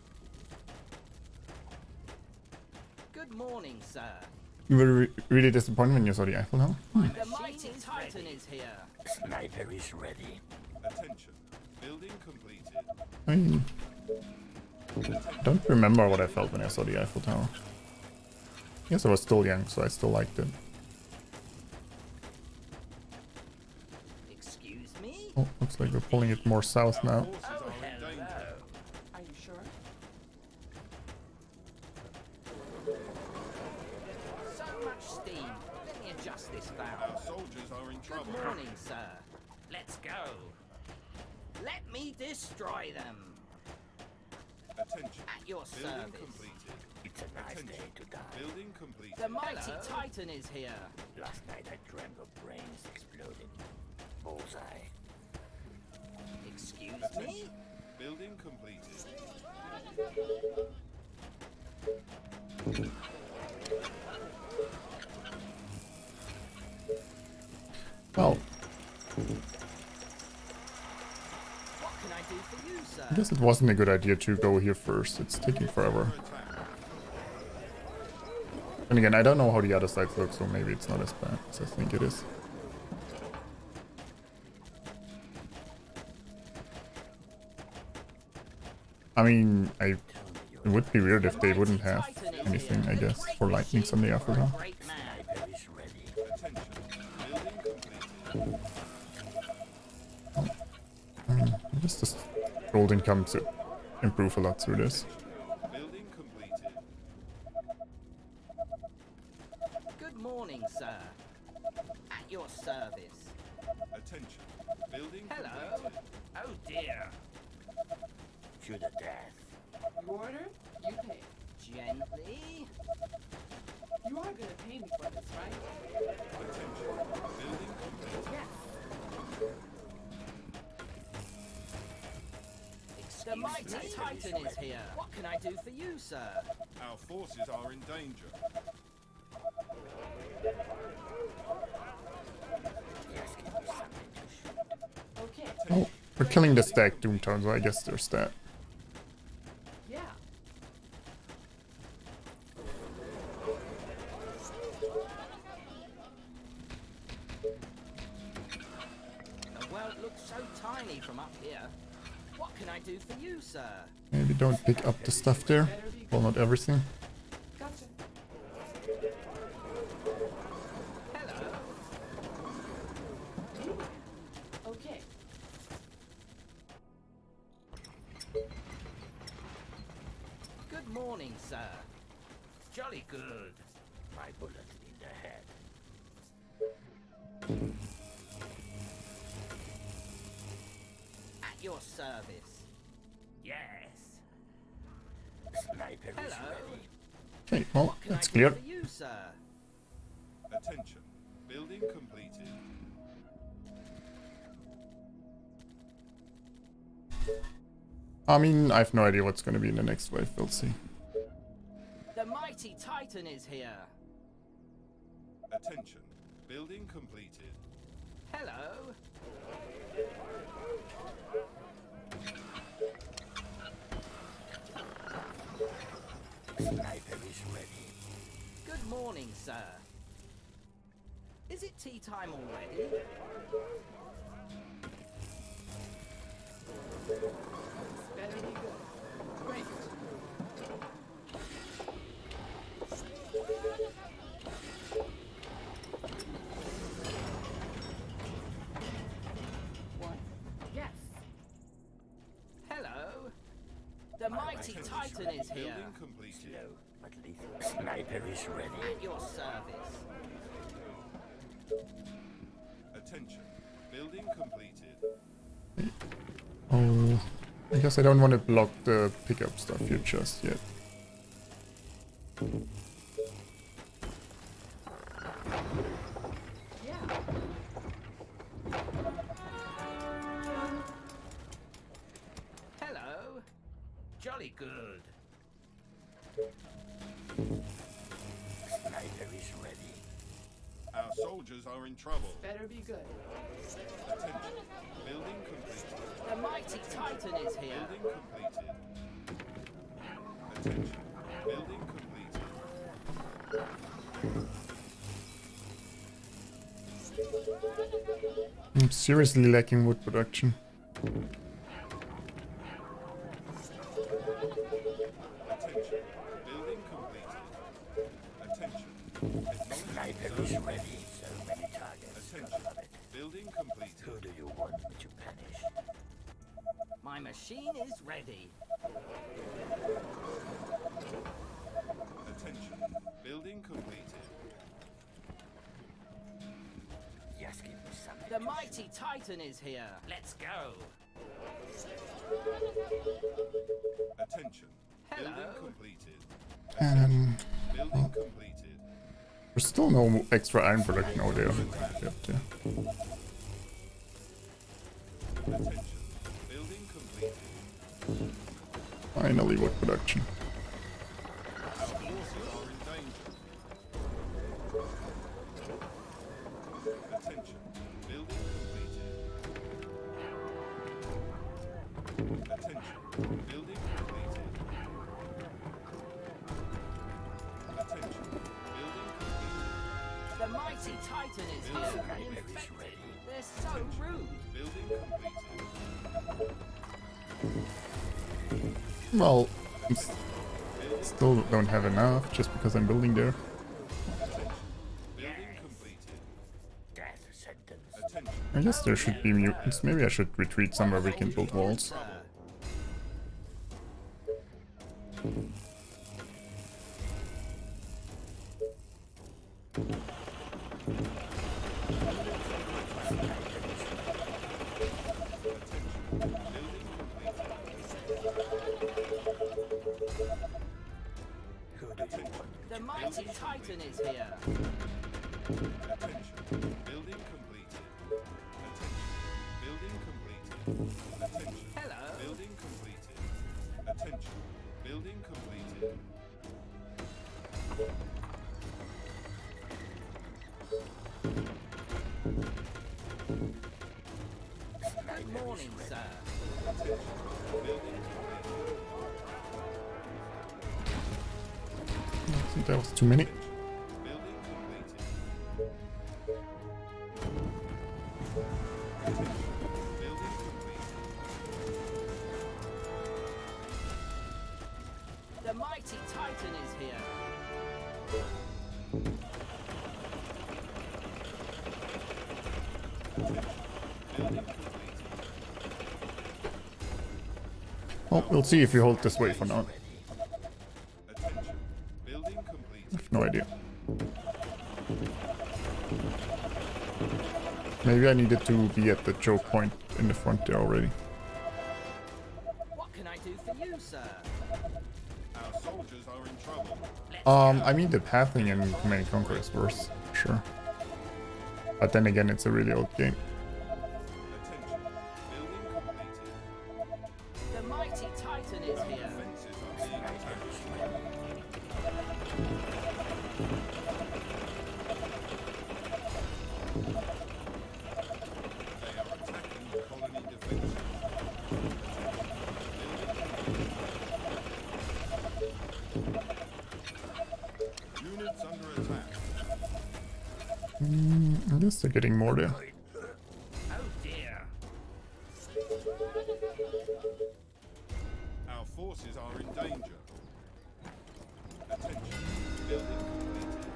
Good morning, sir. You were really disappointed when you saw the Eiffel Tower? The mighty Titan is here. Sniper is ready. Attention. Building completed. I mean, I don't remember what I felt when I saw the Eiffel Tower. Yes, I was still young, so I still liked it. Excuse me? Oh, looks like we're pulling it more south now. Forces are in danger. Are you sure? So much steam. Let me adjust this valve. Our soldiers are in Good trouble. morning, sir. Let's go. Let me destroy them. Attention. At your Building service. completed. It's a nice day Attention. to die. Building completed. The mighty Titan is here. Last night I dreamt of brains exploding. Bullseye. Excuse me? Attention. Building completed. Well, What can I do for you, I sir? guess it wasn't a good idea to go here first. It's taking forever. Attack. And again, I don't know how the other sides look, so maybe it's not as bad as I think it is. I mean, it would be weird if they wouldn't have anything, I guess, for lightnings on the Eiffel Tower. Great man. Sniper is ready. Attention. Building completed. I mean, I guess this gold income to improve a lot through this. Building completed. Good morning, sir. At your service. Attention. Building Hello. completed. Oh dear. To the death. You order, you pay. Gently. You are gonna pay me for this, right? Attention. Building completed. Yes. The mighty Titan is here. What can I do for you, sir? Our forces are in danger. Just give me something to shoot. Okay. Oh, we're killing the stack Doomtown, so I guess there's that. Yeah. The world looks so tiny from up here. What can I do for you, sir? Maybe don't pick up the stuff there. Well, not everything. Gotcha. Hello. Okay. Good morning, sir. Jolly good. My bullet in the head. At your service. Yes. Sniper is Hello. ready. Okay, well, What can that's I clear. do for you, sir? Attention. Building completed. I mean, I have no idea what's going to be in the next wave. We'll see. The mighty Titan is here. Attention. Building completed. Hello. Sniper is ready. Good morning, sir. Is it tea time already? Better be good. Great. What? Yes. Hello. The mighty Titan is here. Building completed. Slow, but lethal. Sniper is ready. At your service. Attention. Building completed. Oh, I guess I don't want to block the pickup stuff here just yet. Yeah. Hello. Jolly good. Sniper is ready. Our soldiers are in trouble. Better be good. Attention. Building completed. The mighty Titan is here. Building completed. Attention. Building completed. I'm seriously lacking wood production. Attention. Building completed. Attention. Sniper is ready. So many targets. Attention. Building completed. Who do you want me to punish? My machine is ready. Attention. Building completed. Just give me something. The mighty Titan is here. Let's go. Attention. Building Hello. completed. Well, Building completed. there's still no extra iron production over there. Yep, yeah. Attention. Building completed. Finally, wood production. Our forces are in danger. Attention. Building completed. Attention. Building completed. Attention. Building completed. The mighty Titan is here. Infected. They're so rude. Building completed. Well, still don't have enough just because I'm building there. Building completed. Death sentence. Attention. I guess there should be mutants. Maybe I should retreat somewhere we can build walls. Who do you want? The mighty Titan is here. Attention. Building completed. Attention. Building completed. Attention. Hello. Building completed. Attention. Building completed. Good morning, sir. Attention. Building completed. I think that was too many. Building completed. Attention. Building completed. The mighty Titan is here. Building completed. Well, we'll see if we hold this way for now. Attention. Building I completed. have no idea. Maybe I needed to be at the choke point in the front there already. What can I do for you, sir? Our soldiers are in trouble. I mean the pathing in Command & Conquer is worse, sure. But then again, it's a really old game. Attention. Building completed. The mighty Titan is here. Defenses are being attacked. They are attacking the colony defenses. Units under attack. I guess they're getting more there. Oh dear. Our forces are in danger. Attention. Building completed.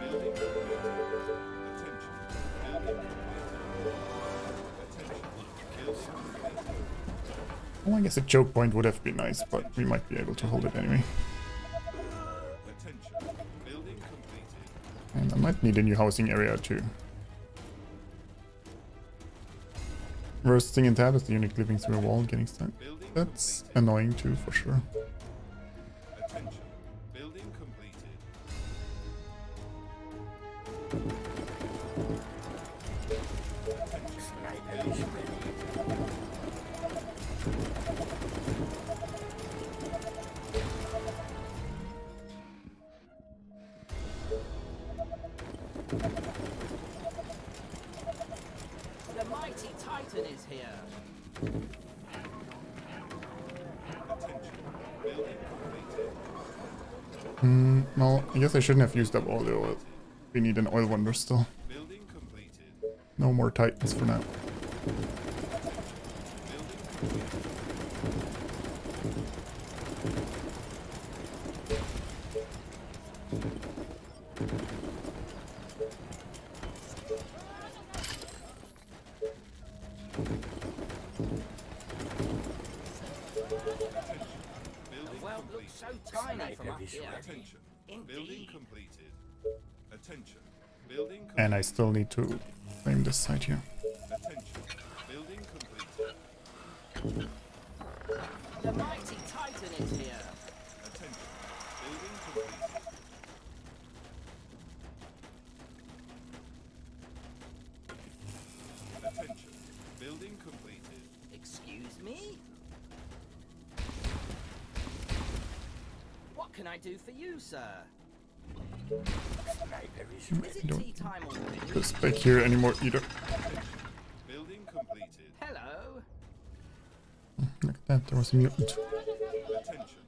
Building completed. Attention. Building completed. Attention. Building completed. Well, I guess a choke point would have been nice, but we might be able to hold it anyway. Attention. Building completed. And I might need a new housing area too. Worst thing in tab is the unit living through a wall getting stuck. Building That's completed. annoying too, for sure. Attention. Building completed. Sniper is ready. The mighty Titan is here. Well, I guess I shouldn't have used up all the oil. We need an oil wonder still. Building completed. No more titans for now. The world looks so tiny from up here. Attention. Building Indeed. completed. Attention. Building completed. And I still need to claim this site here. Attention. Building completed. The mighty Titan is here. Attention. Building completed. Attention. Building completed. Excuse me? What can I do for you, sir? Sniper is ready. Is it tea time already? This back here anymore either. Building completed. Hello? Look at that, there was a mutant. Attention.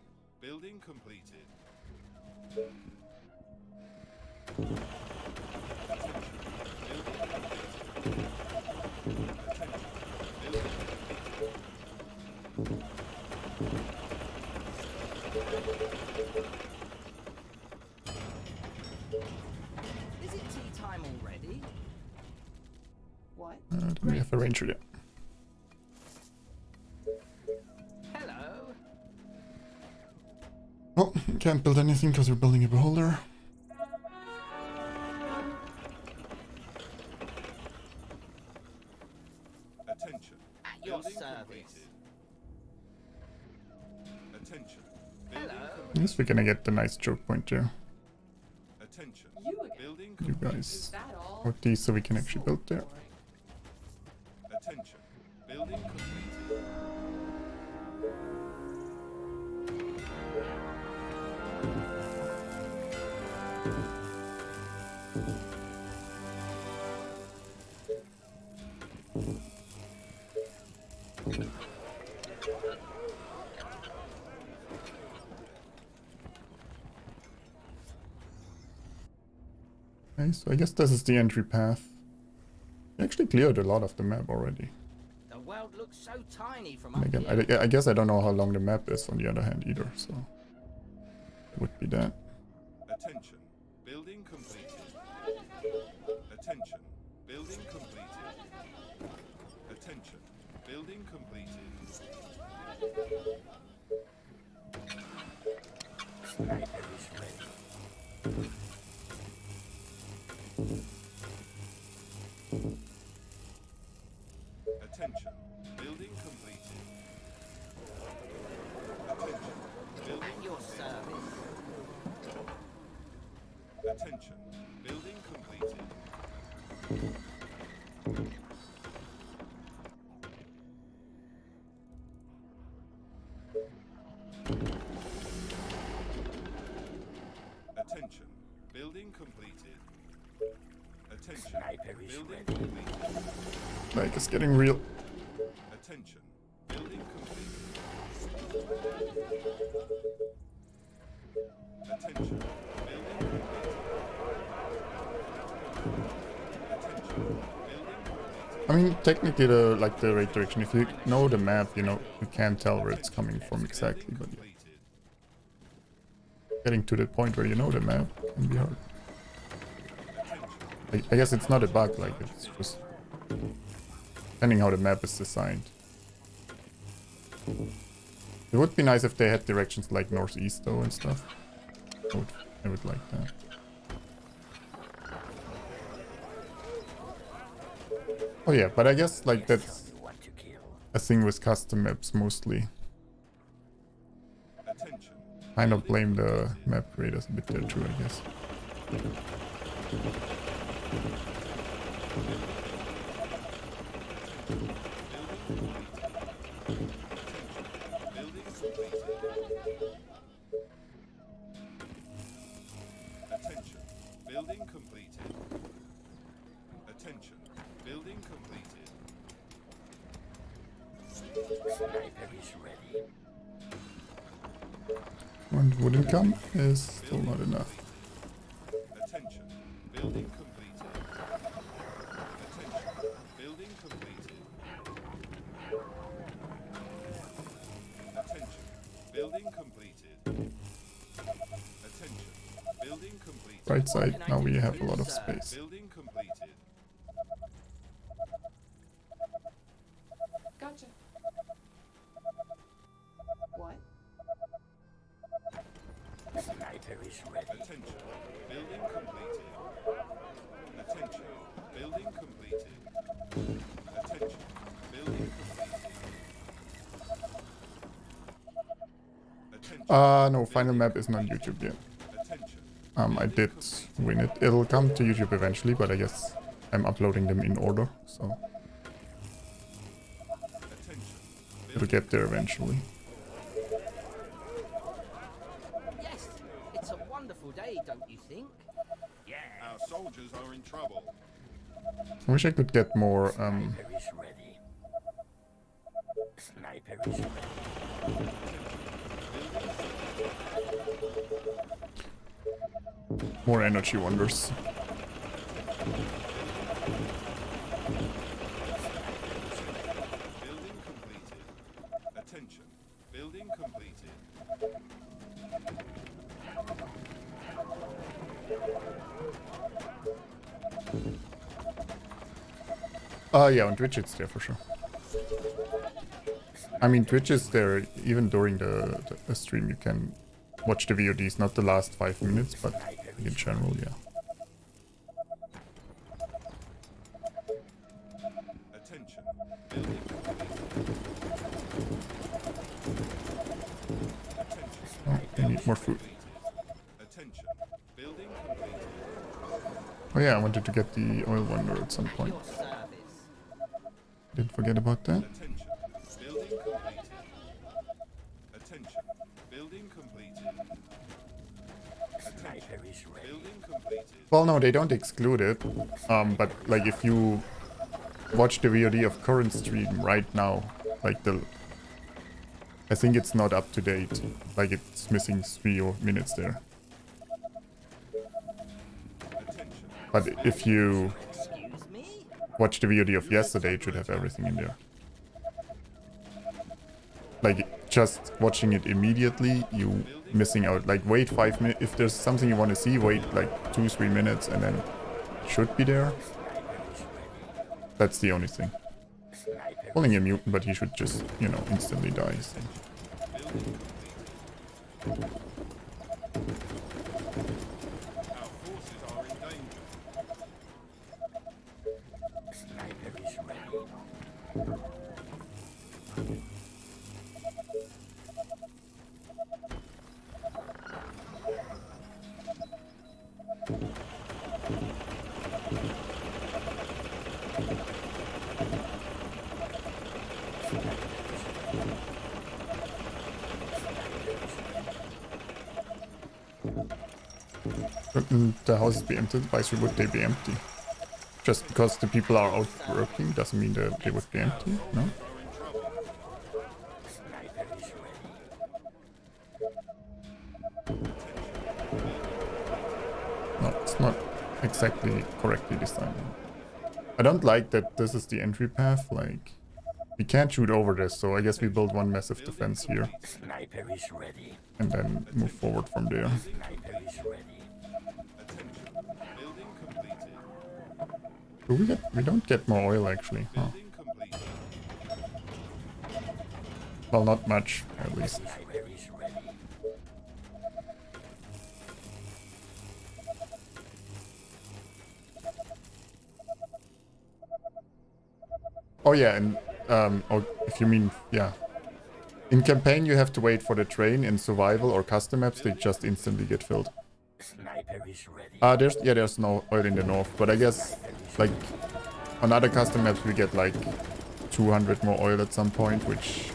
Building completed. Is it tea time already? What? Don't we have a ranger yet? Hello? Oh, can't build anything because we're building a beholder. Attention. At your Building service. completed. Attention. Hello? At least we're gonna get the nice choke point there. Attention. You again? Building You completed. Is guys. that all? Work these so we can actually build there. Boring. Attention. Building completed. Okay, so I guess this is the entry path. We actually cleared a lot of the map already. The world looks so tiny from And up again, here. I guess I don't know how long the map is on the other hand either, so it would be that. Attention. Building completed. Attention. Building completed. Attention. Building completed. Sniper is ready. Attention. Building completed. Attention. Building At your service. Attention. Building completed. Attention. Building completed. Attention. Sniper is Building ready. completed. Like it's getting real. Attention. Building completed. Attention. Building completed. Attention. Building completed. I mean, technically the right direction. If you know the map, you can tell where it's coming from exactly. But Completed. getting to the point where you know the map can be hard. I guess it's not a bug, like it's just depending how the map is designed. It would be nice if they had directions like northeast though and stuff. I would like that. Oh yeah, but I guess like that's You want to kill. a thing with custom maps mostly. Attention. Kind of blame the map creators a bit there too, I guess. Building completed. Attention. Building completed. Attention. Building completed. Sniper is ready. One wooden come is still not enough. Attention. Building completed. Attention. Building completed. Attention. Building completed. Attention. Building completed. Right side, now we have a lot of space. Building completed. Gotcha. What? Sniper is ready. Attention. Building completed. Attention. Building completed. Attention. Building completed. Attention. No, final map is not YouTube yet. Attention. I did win it. It'll come to YouTube eventually, but I guess I'm uploading them in order, so Attention. it'll get there eventually. Yes, it's a wonderful day, don't you think? Yeah. Our soldiers are in trouble. I wish I could get more Sniper is ready. Sniper is ready. more energy wonders. Building completed. Attention. Building completed. Yeah, on Twitch it's there for sure. I mean, Twitch is there even during the stream. You can watch the VODs, not the last 5 minutes, but in general, yeah. Attention. Building completed. Oh, I need more food. Attention. Building completed. Oh yeah, I wanted to get the oil wonder at some point. Your service. Didn't forget about that. Attention. Building completed. Attention. Building completed. Sniper Attention. is ready. Building completed. Well, no, they don't exclude it. But like if you watch the VOD of current stream right now, like I think it's not up to date. Like it's missing 3 minutes there. Attention. But if you Excuse me? watch the VOD of yesterday, it should have everything in there. Like just watching it immediately, you missing out. Like wait 5 minutes. If there's something you want to see, wait like 2-3 minutes and then it should be there. That's the only thing. Calling him mutant, but he should just, you know, instantly die. So. Our forces are in danger. Sniper is ready. Shouldn't the houses be empty? Why would they be empty? Just because the people are out working doesn't mean that they would be empty, no? Sniper is ready. No, it's not exactly correctly designed. I don't like that this is the entry path, like... We can't shoot over this, so I guess we build one massive defense here. Sniper is ready. And then move forward from there. Sniper is ready. Attention. Building completed. We don't get more oil actually, huh? Building completed. Well, not much, at least. Sniper is ready. Oh yeah, and oh, if you mean, yeah. In campaign you have to wait for the train. In survival or custom maps they just instantly get filled. Sniper is ready. There's no oil in the north, but I guess like on other custom maps we get like 200 more oil at some point, which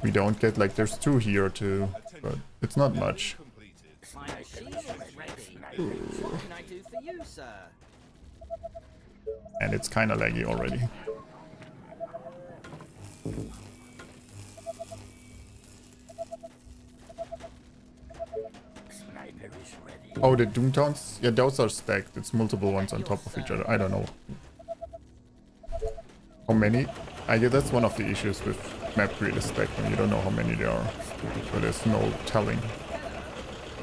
we don't get. Like there's 2 here too, but it's not much. Completed. My machine is ready. What can I do for you, sir? And it's kind of laggy already. Oh, the Doomtowns? Yeah, those are stacked. It's multiple ones on top of each other. I don't know how many. I guess that's one of the issues with map creator stacking. You don't know how many there are, so there's no telling.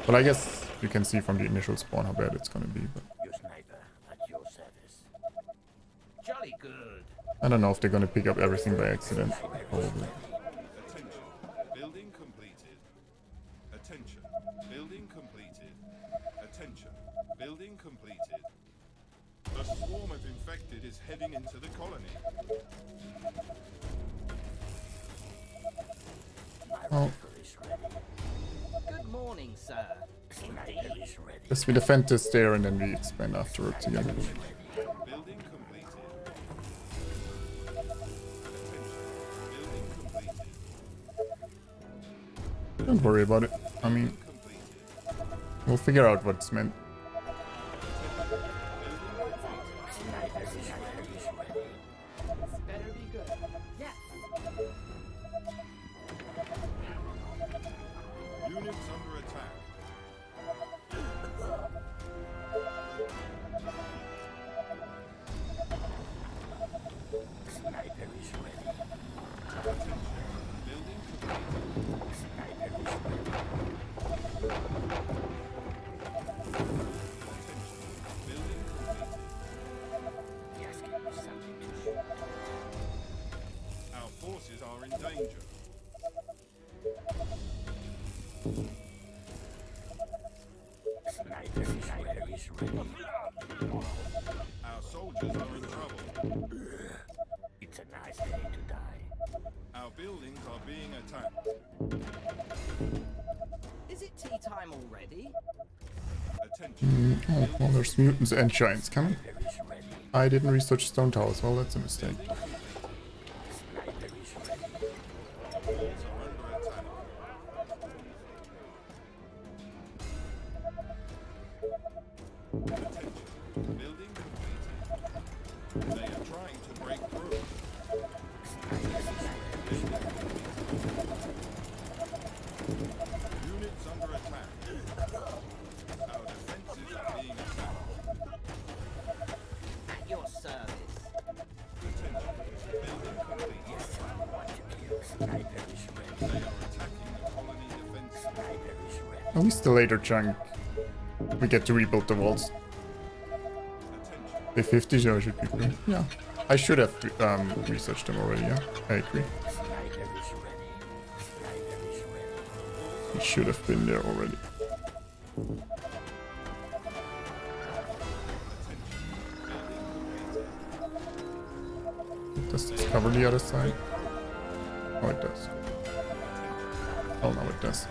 But I guess you can see from the initial spawn how bad it's gonna be. But Your sniper at your service. Jolly good. I don't know if they're gonna pick up everything by accident. Probably. Attention. Building completed. Attention. Building completed. Attention. Building completed. A swarm of infected is heading into the colony. Oh, Good morning, sir. Indeed. guess we defend this there and then we expand afterwards again. Building completed. Attention. Building completed. Don't worry about it. I mean, Completed. we'll figure out what's meant. This better be good. Yes. Units under attack. Sniper is ready. Attention. Building completed. Sniper is ready. Attention. Building completed. Just give me something to shoot. Our forces are in danger. Sniper is ready. Our soldiers are in trouble. It's a nice day to die. Our buildings are being attacked. Is it tea time already? Attention. Oh, well, there's mutants and giants coming. Sniper is ready. I didn't research stone towers. Well, that's a mistake. Sniper is ready. Walls are under attack. Attention. Building completed. They are trying to break through. Units under attack. Our defenses are being attacked. At your service. Attention. Building complete. Sniper is ready. They are attacking the colony defenses. Sniper is ready. At least the later chunk, we get to rebuild the walls. Attention. The 50 so should be good. Yeah. I should have researched them already, yeah. I agree. Sniper is ready. Sniper is ready. It should have been there already. Does this cover the other side? Oh, it does. Oh, no, it does.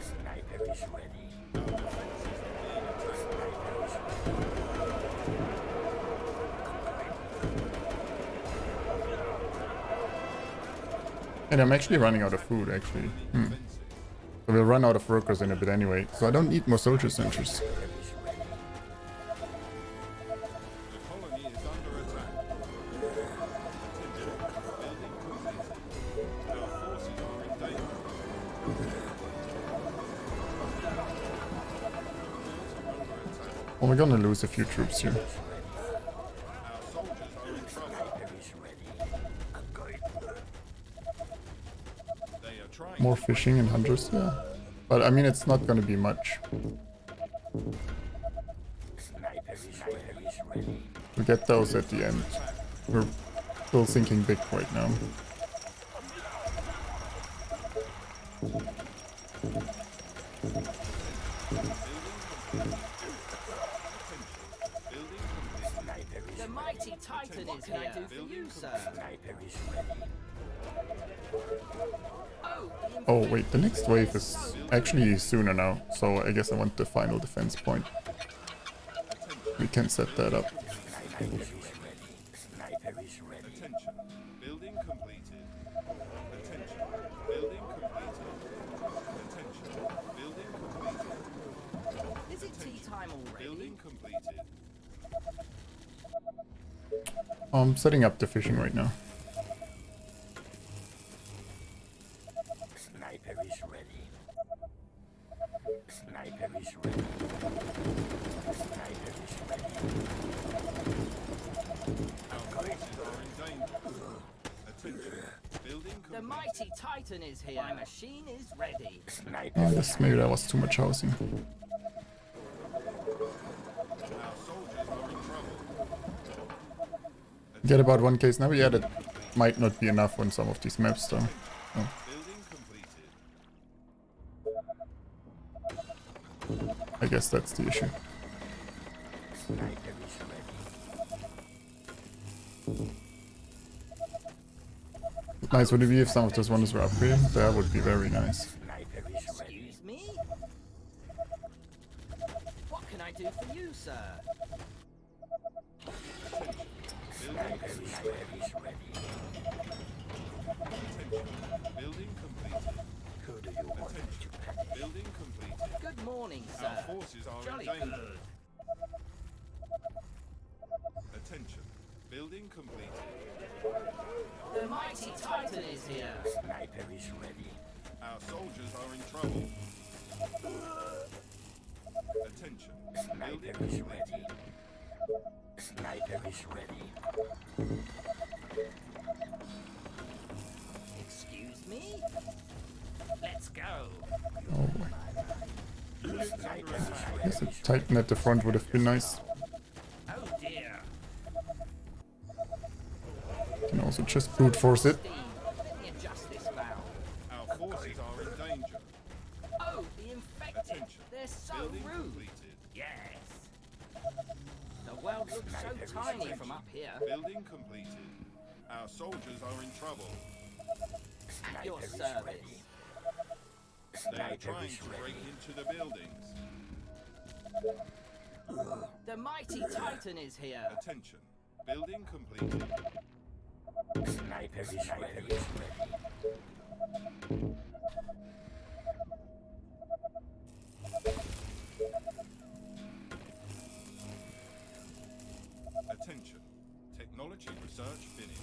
Sniper is ready. And I'm actually running out of food, actually. So we'll run out of workers in a bit anyway. So I don't need more soldier centers. The colony is under attack. Attention. Building completed. Our forces are in danger. Walls are under attack. Well, we're gonna lose a few troops here. Our soldiers are in trouble. Sniper is ready. I'm going. They are trying More to break fishing and hunters, yeah. But I mean, it's not gonna be much. Sniper is ready. We'll get those at the end. We're still thinking big right now. The mighty Titan is here. What can I do for you, sir? Sniper is ready. Oh, Oh wait, the next wave is actually sooner now. So I guess I want the final defense point. We can set that up. Sniper is ready. Sniper is ready. Attention. Building completed. Attention. Building completed. Attention. Building completed. is it tea time already? Building completed. I'm setting up the fishing right now. Sniper Sniper is ready. Sniper is ready. Sniper is ready. Our forces are in danger. Attention. Building The complete. mighty Titan is here. My machine is ready. Sniper Oh, this, maybe that was too much housing. Our soldiers are in trouble. Get about 1 case now. Yeah, that might not be enough on some of these maps though. Oh, Building completed. I guess that's the issue. Sniper is ready. Nice would it be if some of those ones were upgraded? That would be very nice. Sniper is ready. Excuse me? What can I do for you, sir? Sniper is ready. Building completed. Who do you want me to punish? Building completed. Good morning, Our sir. forces are Jolly in danger. good. Attention. Building completed. The mighty Titan is here. Sniper is ready. Our soldiers are in trouble. Attention. Building Sniper is completed. ready. Sniper is ready. Excuse me? Let's go. Oh boy. Sniper is I guess a ready. Titan at the front would have been nice. Oh dear. Can also just brute force it. Steve, let me adjust this valve. Our forces are in danger. Oh, the infected. Attention. They're so Building rude. completed. Yes. The world looks so tiny from up here. Building completed. Our soldiers are in trouble. At your Sniper is service. ready. They are Sniper trying is to break ready. into the buildings. The mighty Titan is here. Attention. Building completed. Sniper is ready. Attention. Technology research finished.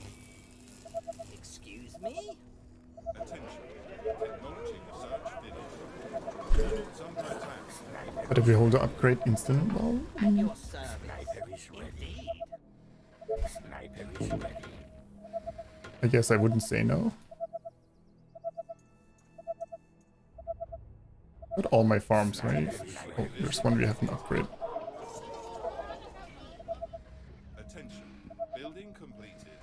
Excuse me? Attention. Technology research finished. Units under attack. But if we hold the upgrade instant, well, At your service. Sniper is ready. Indeed. Sniper is ready. I guess I wouldn't say no. But all my farms, right? Oh, there's one we haven't upgraded. Attention. Building completed.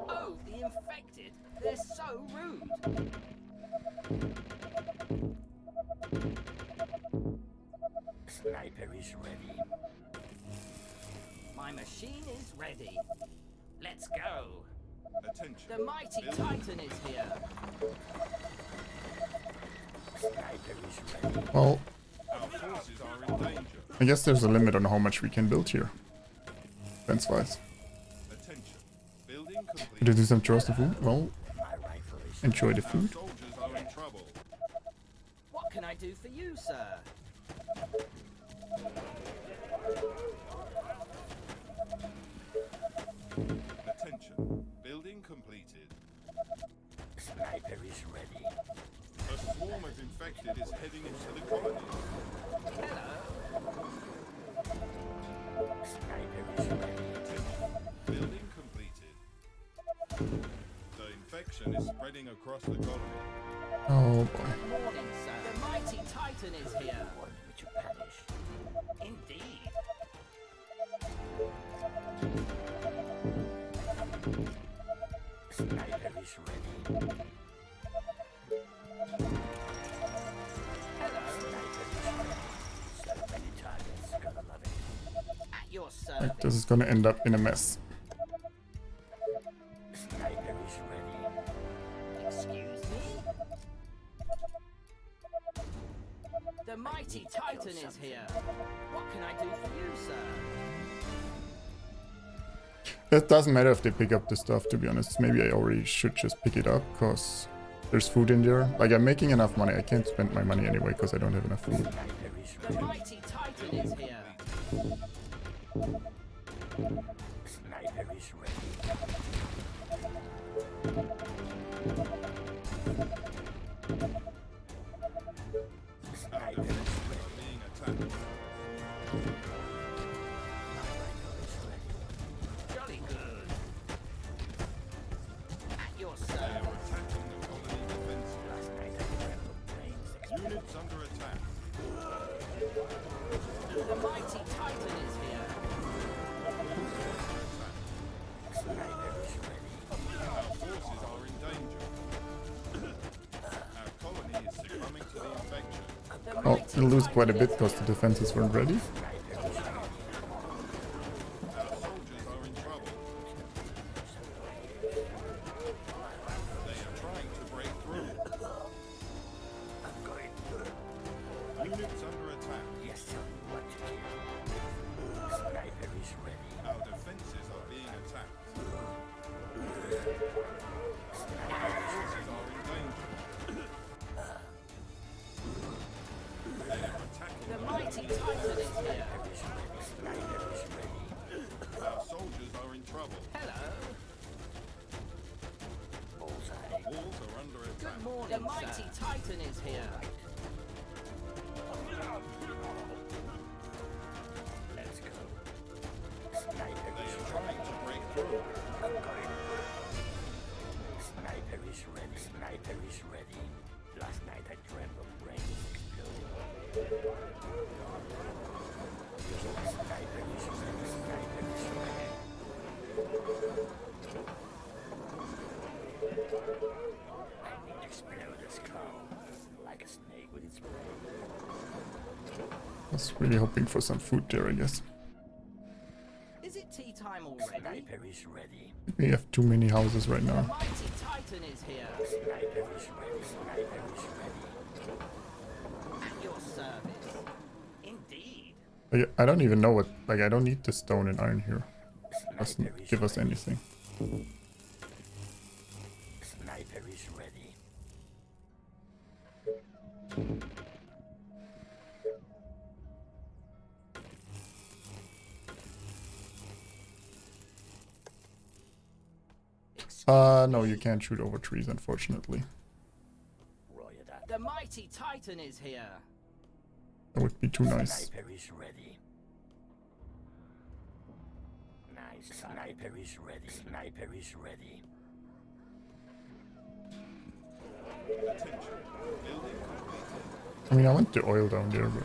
Oh, the infected. They're so rude. Sniper is ready. My machine is ready. Let's go. Attention. The mighty Titan is here. Sniper is ready. Well, Our forces are in danger. I guess there's a limit on how much we can build here. Defense-wise. Attention. Building Did I completed. do some chores to food? Well, My rifle is enjoy the Our food. soldiers are in trouble. What can I do for you, sir? Attention. Building completed. Sniper is ready. A swarm of infected is heading into the colony. Sniper is ready. Attention. Building completed. The infection is spreading across the colony. Oh boy. Morning, sir. The mighty Titan is here. Want me to punish? Indeed. Sniper is ready. So many targets, gotta love it. At your Like, service. this is gonna end up in a mess. Sniper is ready. Excuse me? The mighty Titan is here. What can I do for you, sir? It doesn't matter if they pick up the stuff, to be honest. Maybe I already should just pick it up, because there's food in there. Like, I'm making enough money. I can't spend my money anyway, because I don't have enough food. Sniper is The ready. mighty Titan is here. still lose quite a bit because the defenses weren't ready. Our soldiers are in trouble. They are trying to break through. I'm going to. Units under attack. Yes, tell me what to do. Sniper is ready. Our defenses are being attacked. Our forces are in danger. They are attacking. The mighty Titan is here. Sniper is ready. Our soldiers are in trouble. Hello. Bullseye. Walls are under attack. Good morning, the mighty Titan is here. Let's go. Sniper They is are ready. trying to break through. I'm going. Sniper is ready. Sniper is ready. Last night I dreamt of brains exploding. Sniper is ready. Sniper is ready. I need to explode the skull like a snake with its brain. I was really hoping for some food there, I guess. Is it tea time already? Sniper is ready. We have too many houses right The now. mighty Titan is here. Sniper is ready. Sniper is ready. At your service. Indeed. I don't even know what, like, I don't need the stone and iron here. Doesn't Sniper is give us ready. anything. Sniper is ready. No, you can't shoot over trees, unfortunately. Roy that. The mighty Titan is here. That would be too nice. Sniper is ready. Nice. Sniper is ready. Sniper is ready. Attention. Building completed. I mean, I want the oil down there, but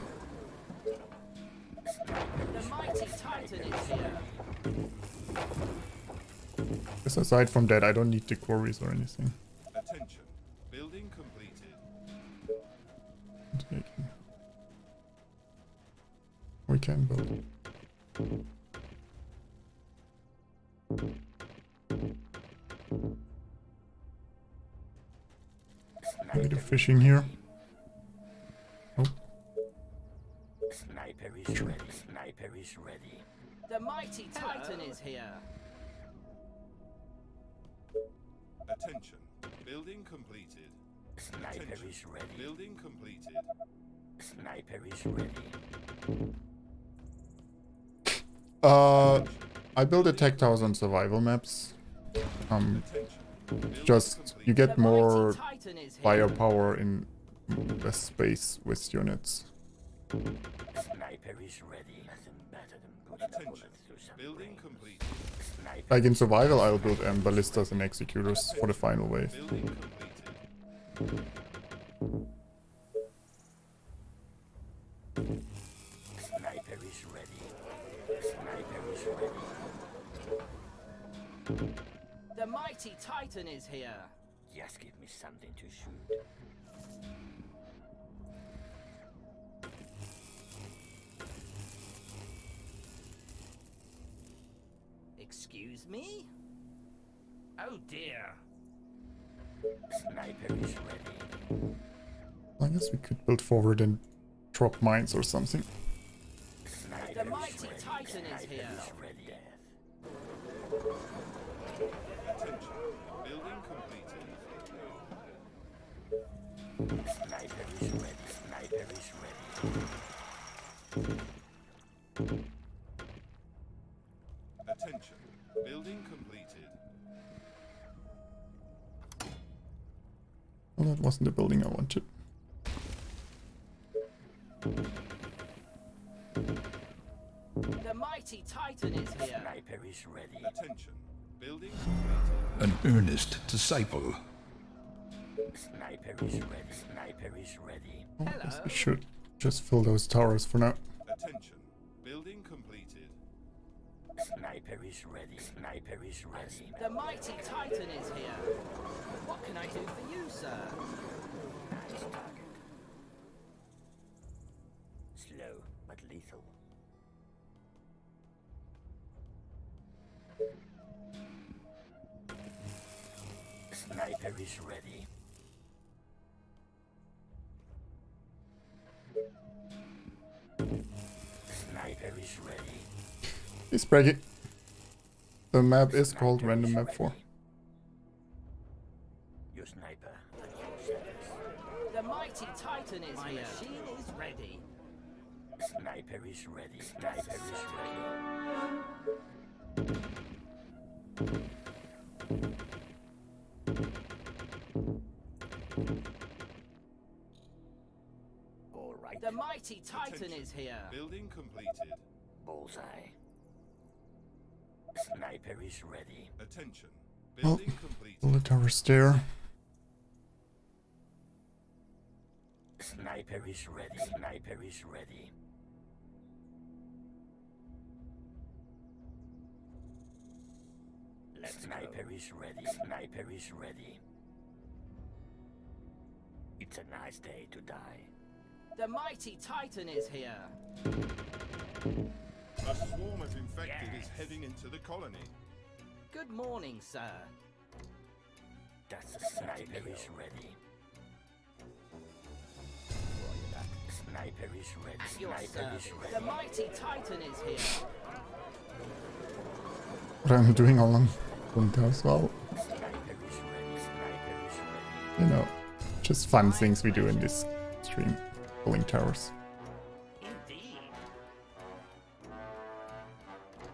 The mighty Titan is here. just aside from that, I don't need the quarries or anything. Attention. Building completed. We can build. Maybe the fishing here. Oh, Sniper is ready. Sniper is ready. The mighty Titan is here. Attention. Building completed. Sniper Attention. is ready. Building completed. Sniper is ready. I built a tech house on survival maps. Attention. Building Just you completed. get The more mighty Titan is here. firepower in less space with units. Sniper is ready. Nothing better than putting a Attention. bullet through some Building brains. completed. Sniper Like in survival, I'll build ballistas and executors for the final wave. Building completed. Sniper is ready. Sniper is ready. The mighty Titan is here. Just give me something to shoot. Excuse me? Oh dear. Sniper is ready. I guess we could build forward and drop mines or something. Sniper The mighty ready. Titan is Sniper here. is ready. Attention. Building completed. Sniper is ready. Sniper is ready. Attention. Building completed. Well, that wasn't the building I wanted. The mighty Titan is here. Sniper is ready. Attention. Building completed. An earnest disciple. Sniper is ready. Sniper is ready. Oh, I guess we should just fill those towers for now. Attention. Building completed. Sniper is ready. Sniper is ready. The mighty Titan is here. What can I do for you, sir? Nice target. Sniper is ready. Sniper is ready. He's breaking. The map is called Random Map 4. Your sniper at your service. The mighty Titan is here. My machine is ready. Sniper is ready. Sniper is ready. All right. The mighty Titan Attention. is here. Building completed. Bullseye. Sniper is ready. Attention. Oh, Building completed. bullet tower's there. Sniper is ready. Sniper is ready. Sniper is ready. Sniper is ready. It's a nice day to die. The mighty Titan is here. A swarm of infected is heading into the colony. Good morning, sir. That's a sniper is ready. Roger that. Sniper is ready. At your Sniper is service. ready. The mighty Titan is here. What I'm doing all on Winter as well. Sniper is ready. Sniper is ready. You know, just fun things we do in this stream. Pulling towers. Indeed.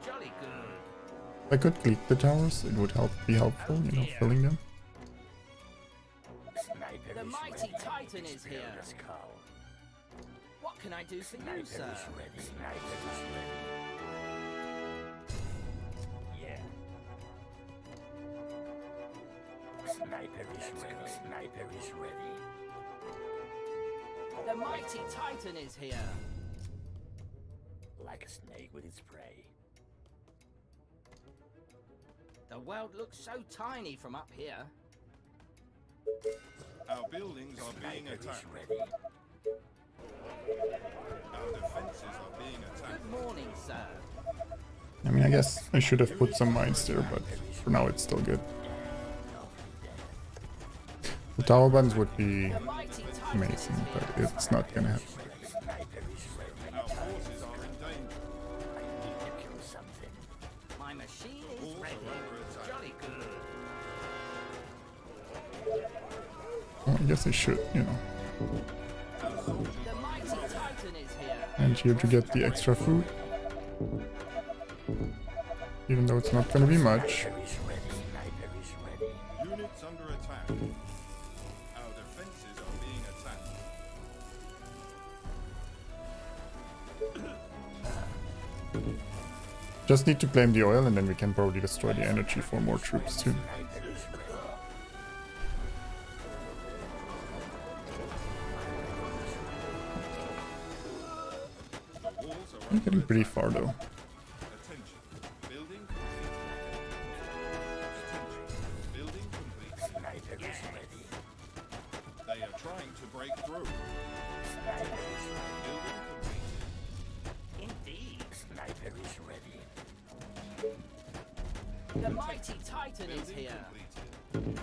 Jolly good. If I could click the towers, it would be helpful, you know, filling them. Sniper The is mighty ready. Titan is Spill here. the skull. What can I do for you, Sniper sir? is ready. Sniper is ready. Yeah. Sniper is ready. Sniper is ready. The mighty Titan is here. Like a snake with its prey. The world looks so tiny from up here. Our buildings are being Sniper is attacked. ready. Our defenses are being attacked. Good morning, sir. I mean, I guess I should have put some mines there, but for now it's still good. The tower buttons would be The mighty Titan amazing, is but here. it's not gonna happen. Sniper is ready. Our forces are in danger. I need to kill something. My machine is Walls ready. are under attack. Jolly good. Well, I guess I should, you know. The mighty Titan is here. And here to get the extra food. Even though it's not gonna be much. Sniper is ready. Sniper is ready. Units under attack. Our defenses are being attacked. Just need to claim the oil and then we can probably destroy the energy for more troops too. Sniper is ready. The walls are I'm under getting pretty attack. far though. Attention. Building completed. Attention. Building complete. Sniper is ready. They are trying to break through. Sniper is ready. Building completed. Indeed. Sniper is ready. The mighty Titan is Building here. completed.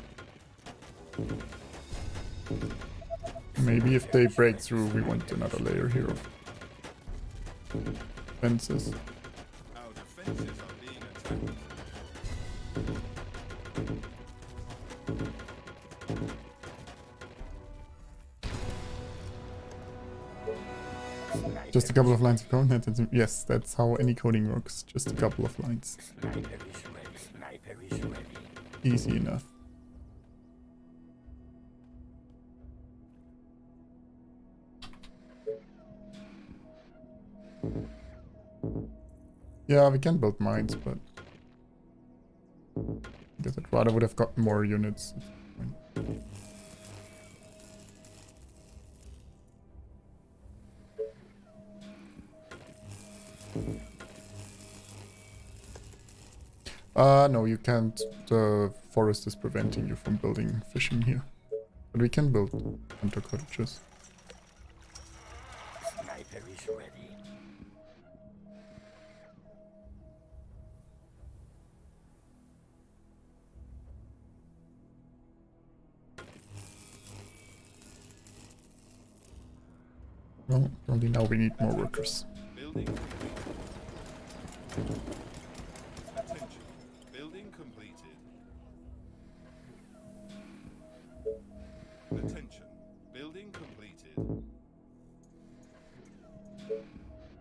Maybe if they break through, we want another layer here of fences. Our defenses are being attacked. Just a couple of lines of code. Yes, that's how any coding works. Just a couple of lines. Sniper is ready. Sniper is ready. Easy enough. Yeah, we can build mines, but I guess I'd rather would have got more units. No, you can't. The forest is preventing you from building fishing here. But we can build hunter cottages. Sniper is ready. Well, only now we need more workers. Building completed. Attention. Building completed. Attention. Building completed.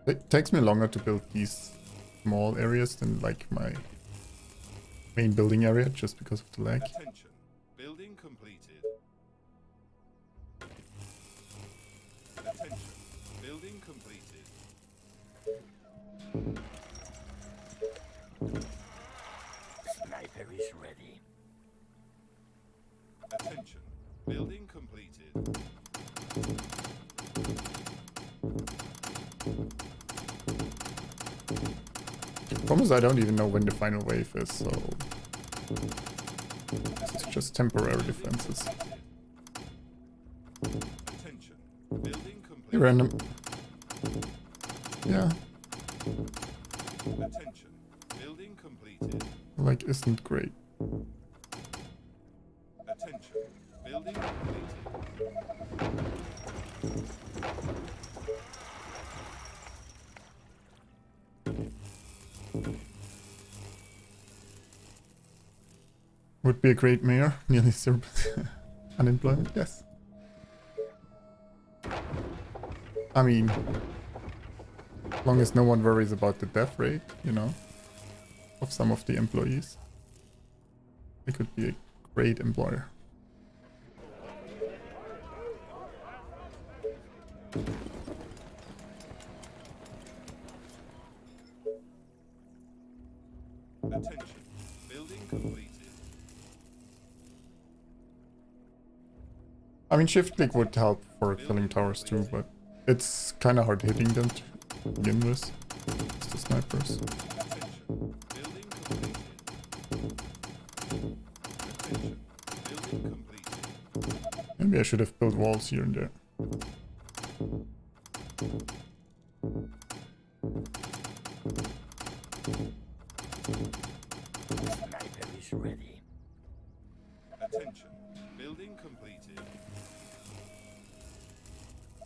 It takes me longer to build these small areas than like my main building area just because of the lag. Attention. Building completed. Attention. Building completed. Sniper is ready. Attention. Building completed. Problem is I don't even know when the final wave is, so it's just temporary defenses. Attention. Building Hey, completed. random. Yeah, Attention. Building completed. like isn't great. Attention. Building completed. Would be a great mayor. Nearly 0% unemployment. Yes. I mean, as long as no one worries about the death rate, you know, of some of the employees, it could be a great employer. Attention. Building completed. I mean, shift click would help for killing towers too, but it's kind of hard hitting them to begin with. It's the snipers. Attention. Building completed. Attention. Building completed. Maybe I should have built walls here and there. Sniper is ready. Attention. Building completed.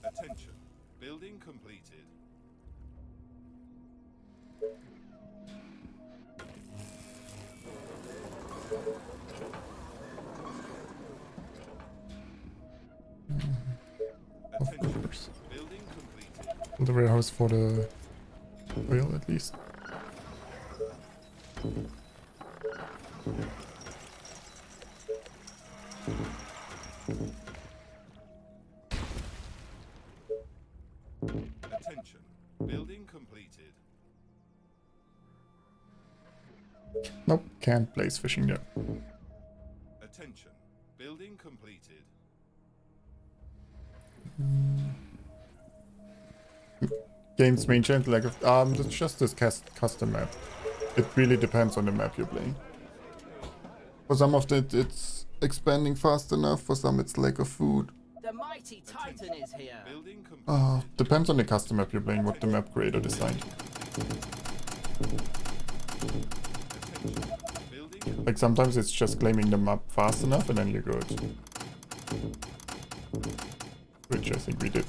Attention. Building completed. Of Attention. course. Building completed. Build a warehouse for the oil at least. Attention. Building completed. Nope, can't place fishing there. Attention. Building completed. Game's main challenge, like that's just this custom map. It really depends on the map you're playing. For some of it, it's expanding fast enough. For some, it's lack of food. The mighty Titan is here. Building completed. Depends on the custom map you're playing, what the map creator designed. Attention. Building Like sometimes it's just claiming the map fast enough and then you're good. Which I think we did.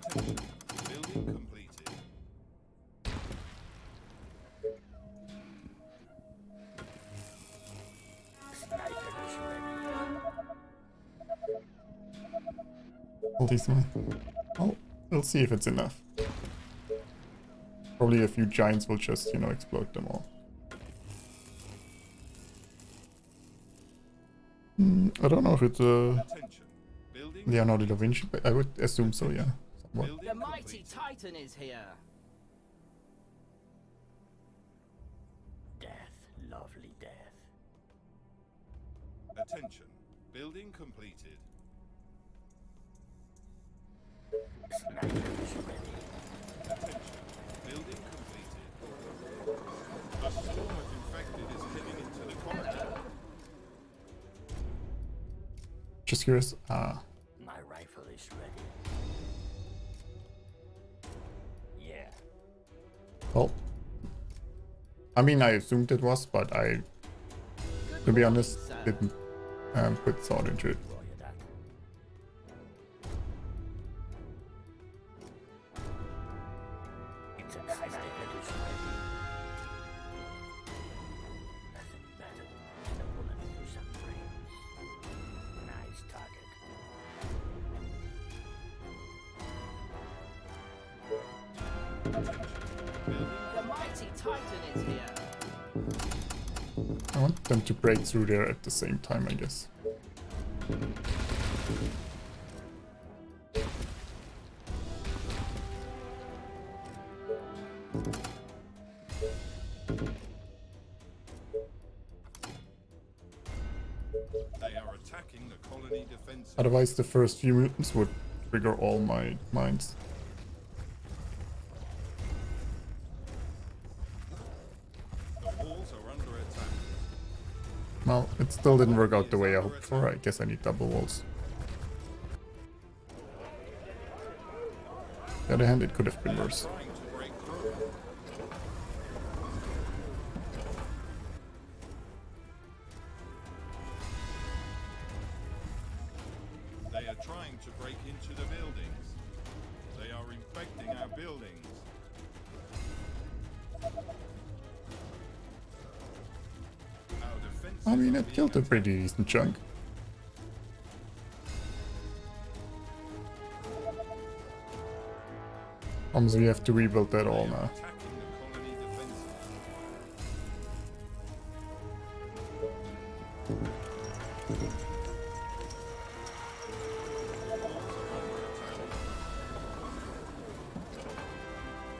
Attention. Building completed. Sniper is ready. All these one. Oh, we'll see if it's enough. Probably a few giants will just, you know, explode them all. I don't know if it's Attention. Building Leonardo da Vinci, but I would assume so, yeah. Somewhat. Building The mighty completed. Titan is here. Death, lovely death. Attention. Building completed. Sniper is ready. Attention. Building completed. A storm of infected is heading into the corridor. Just curious. My rifle is ready. Yeah. Well. I mean, I assumed it was, but I, to be honest, didn't put thought into it. Roger that. The mighty Titan is here. I want them to break through there at the same time, I guess. They are attacking the colony defenses. Otherwise, the first few mutants would trigger all my mines. The walls are under attack. Well, it still didn't work out the way I hoped for. I guess I need double walls. On the other hand, it could have been worse. Trying to break through. They are trying to break into the buildings. They are infecting our buildings. Our defenses I mean, are it being killed a attacked. pretty decent chunk. Obviously, we have to rebuild that all now. Attacking the colony defenses.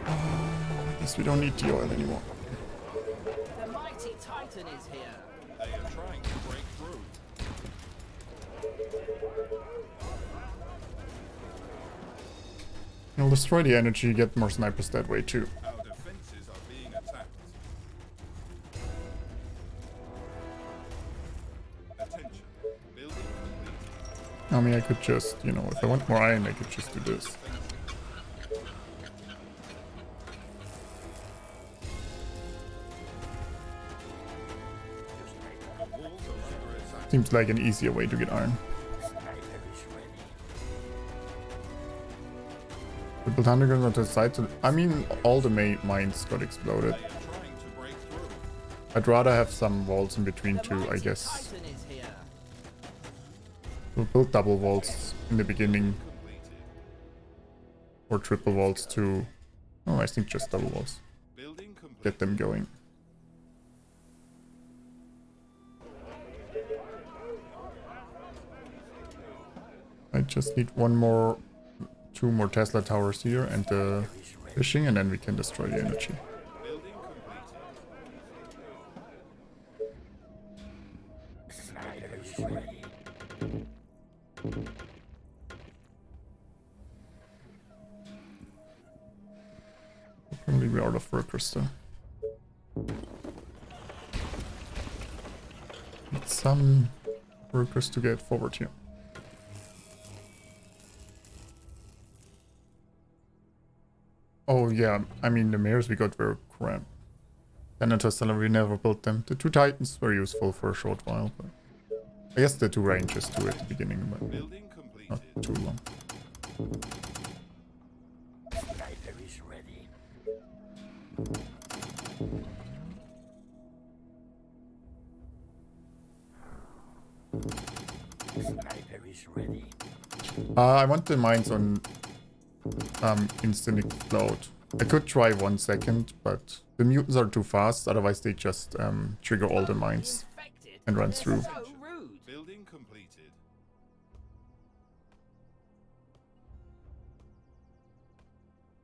I guess we don't need the oil anymore. The mighty Titan is here. They are trying to break through. You'll destroy the energy, get more snipers that way too. Our defenses are being attacked. Attention. Building complete. I mean, I could just, you know, if I want more iron, I could just do this. The walls are under attack. Seems like an easier way to get iron. Sniper is ready. We built underground onto the side. I mean, all the mines got exploded. They are trying to break through. I'd rather have some walls in between The too, I mighty guess. Titan is here. We'll build double walls in the beginning, Completed. or triple walls too. Oh, I think just double walls. Building complete. Get them going. I just need two more Tesla towers here and the fishing, and then we can destroy the energy. Building completed. Sniper is ready. Probably we're out of workers though. Need some workers to get forward here. Oh yeah, I mean the mares we got were crap. Senator we never built them. The two Titans were useful for a short while, but I guess the two ranges too at the beginning, but Building completed. not too long. Sniper is ready. Sniper is ready. I want the mines on instant explode. I could try 1 second, but the mutants are too fast, otherwise they just trigger all the mines Infected? and run They're through. So rude. Building completed.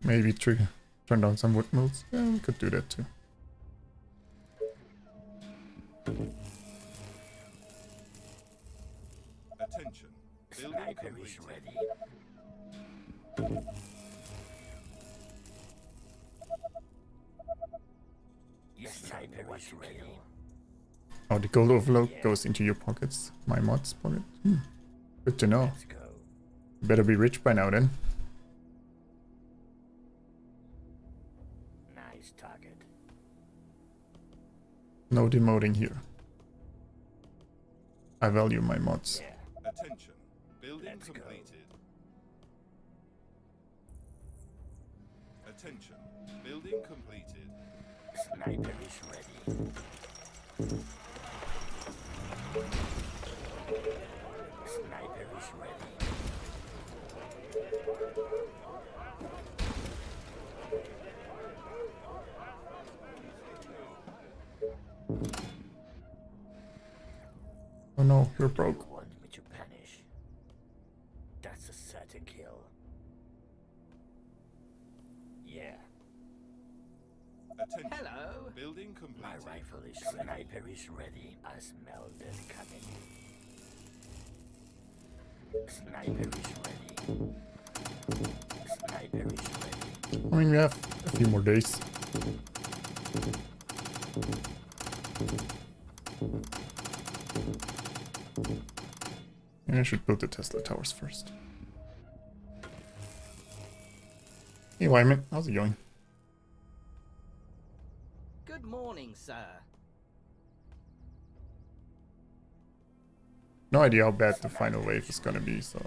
Maybe turn down some wood mills. Yeah, we could do that too. Attention. Building Sniper is completed. ready. Sniper is ready. Oh, the gold overload goes into your pockets. My mod's pocket. Good to know. Let's go. Better be rich by now then. Nice target. No demoting here. I value my mods. Yeah. Attention. Building Let's go. completed. Attention. Building completed. Sniper is ready. Sniper is ready. no, you're broke. You want me to punish? That's a certain kill. Yeah, Attention. Hello. Building my completed. rifle is ready. Sniper is ready. I smell them coming. Sniper is ready. Sniper is ready. I mean, we have a few more days. I should build the Tesla towers first. Hey Wyman, how's it going? Good morning, sir. No idea how bad the final wave is gonna be, so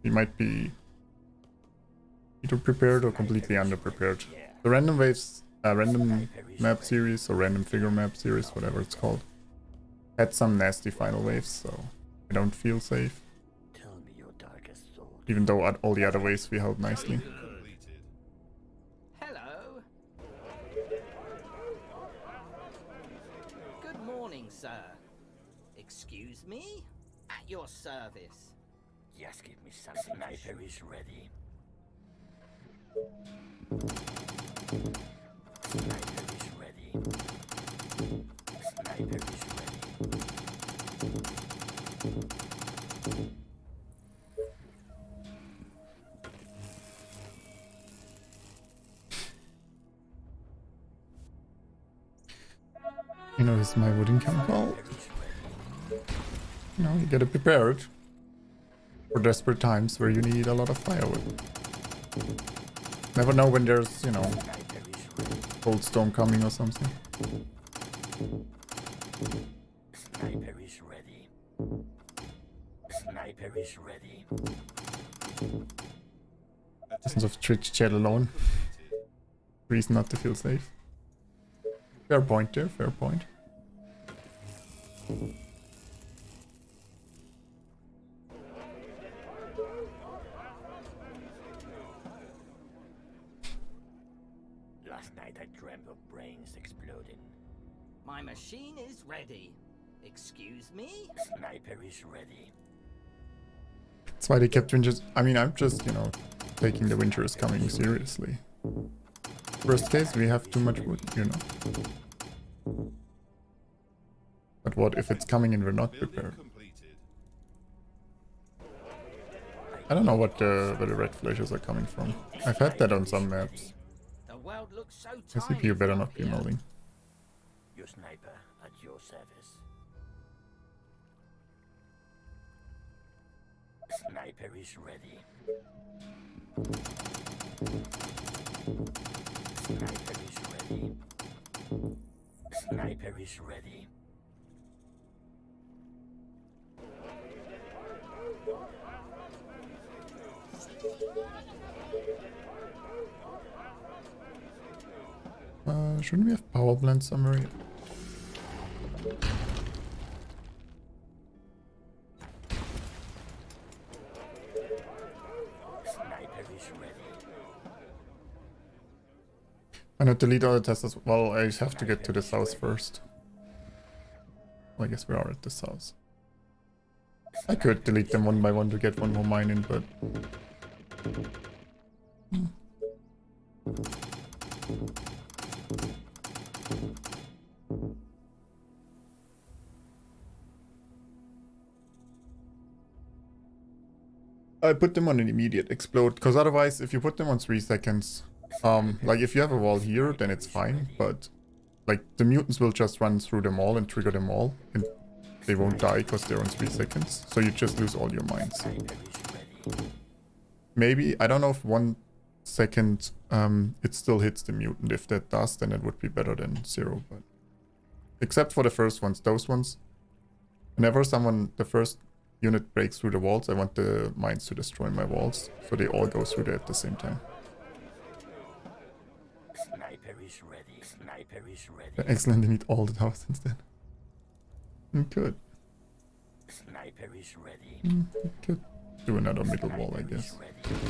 we might be either prepared or completely underprepared. The random waves, random map series or random figure map series, whatever it's called, had some nasty final waves, so I don't feel safe. Tell me your darkest thought. Even though all the other waves we held nicely. Completed. Hello. Good morning, sir. Excuse me? At your service. Just give me some. Sniper is ready. Sniper is ready. Sniper is ready. You know, this is my wooden chemical. You know, you get it prepared for desperate times where you need a lot of firewood. Never know when there's, you know, cold storm coming or something. Sniper is ready. Sniper is ready. Presence of Twitch chat alone. Reason not to feel safe. Fair point there, fair point. Last night I dreamt of brains exploding. My machine is ready. Excuse me? Sniper is ready. That's why they kept winters. I mean, I'm just, you know, taking the winter is coming seriously. Worst case, we have too much wood, you know. But what if it's coming and we're not Building prepared? completed. I don't know what where the red flashes are coming from. I've had that on some maps. The world looks so The tiny. CPU better from not be here. molding. Your sniper at your service. Sniper is ready. Sniper is ready. Sniper is ready. Shouldn't we have power blend summary? Sniper is ready. I know delete all the testers. Well, I have to get to the south first. Well, I guess we are at the south. I could delete them one by one to get one more mine in, but... I put them on an immediate explode, because otherwise, if you put them on 3 seconds, like if you have a wall here, then it's fine, but like the mutants will just run through them all and trigger them all, and they won't die because they're on 3 seconds, so you just lose all your mines. Sniper is ready. Maybe, I don't know if 1 second it still hits the mutant. If that does, then it would be better than 0, but except for the first ones, those ones, whenever the first unit breaks through the walls, I want the mines to destroy my walls, so they all go through there at the same time. Sniper is ready. Sniper is ready. Excellent, they need all the towers instead. Good. Sniper is ready. Could do another middle wall, I Sniper is guess. ready.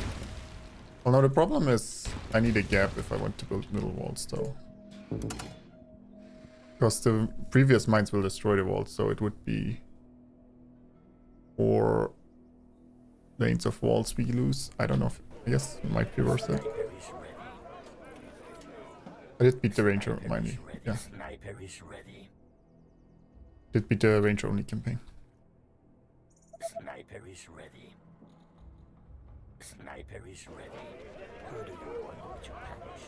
Well, now the problem is I need a gap if I want to build middle walls, though. Because the previous mines will destroy the walls, so it would be 4 lanes of walls we lose. I don't know if, I guess it might be worth it. Sniper is ready. I did beat the ranger, mind me. Yeah, Sniper is ready. did beat the ranger only campaign. Sniper is ready. Sniper is ready. Who do you want to punish?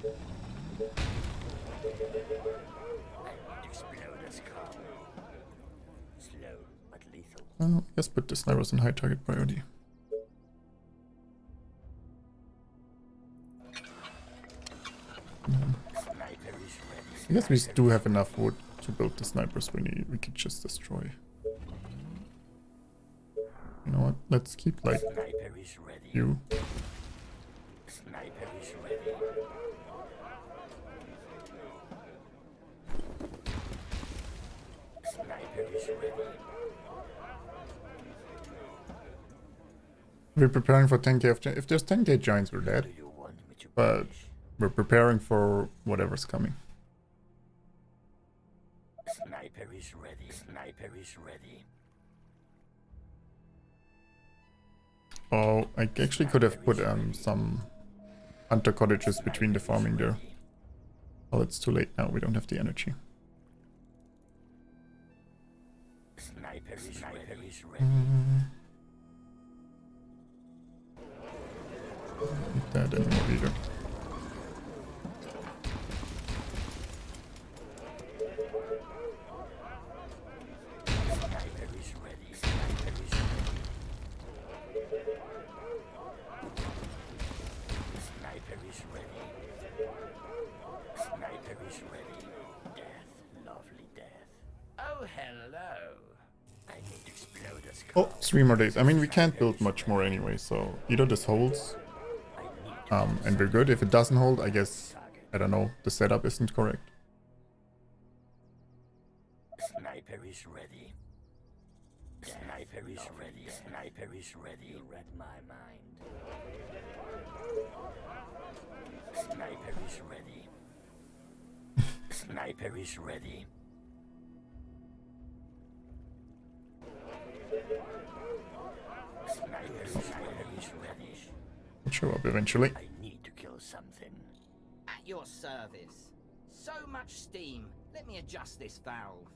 I need to explode a skull. Slow but lethal. Yes, but the snipers in high target priority. Sniper is ready. I guess we do have enough wood to build the snipers we could just destroy. You know what? Let's keep like Sniper is ready. you. Sniper is ready. Sniper is ready. We're preparing for 10k of if there's 10k giants, we're Do dead. you want me to But punish? we're preparing for whatever's coming. Sniper is ready. Sniper is ready. Oh, I actually could have put some hunter cottages between the farming there. Oh, it's too late now. We don't have the energy. Sniper is ready. Not that anymore either. Sniper is ready. Sniper is ready. Sniper is ready. Sniper is ready. Death, lovely death. Oh, hello. I need to explode a skull. Oh, 3 more days. I mean, we can't build much more anyway, so either this holds, I need to and we're good. If it doesn't hold, I guess, I don't know, the setup isn't correct. Sniper is ready. Sniper is ready. Sniper is ready. You read my mind. Sniper is ready. Sniper is ready. Sniper is ready. It'll show up eventually. I need to kill something. At your service. So much steam. Let me adjust this valve.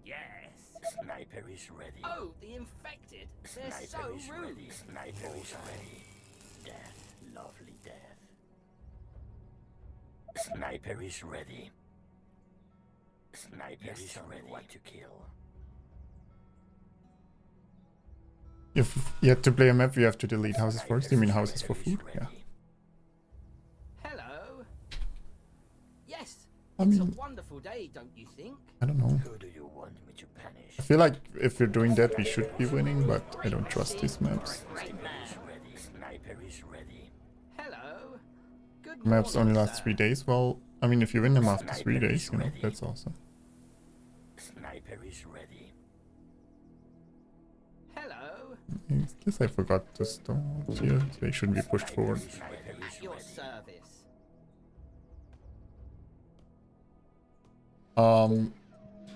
Yes. Sniper is ready. Oh, the infected. They're Sniper so is rude. ready. Sniper is ready. Death, lovely death. Sniper is ready. Sniper is ready. What to kill? If you have to play a map, we have to delete houses first. You mean houses for food? Yeah. Hello. Yes. I It's a mean, wonderful day, don't you think? I don't know. Who do you want me to punish? I feel like if we're doing that, we should be winning, but I don't trust these maps. Great man. Ready. Sniper is ready. Hello. Good Maps only morning, last sir. 3 days. Well, I mean, if you win them after 3 days, you know, that's awesome. Sniper is ready. Hello. I guess I forgot the stones here. They shouldn't be pushed forward. Sniper is At your ready. service.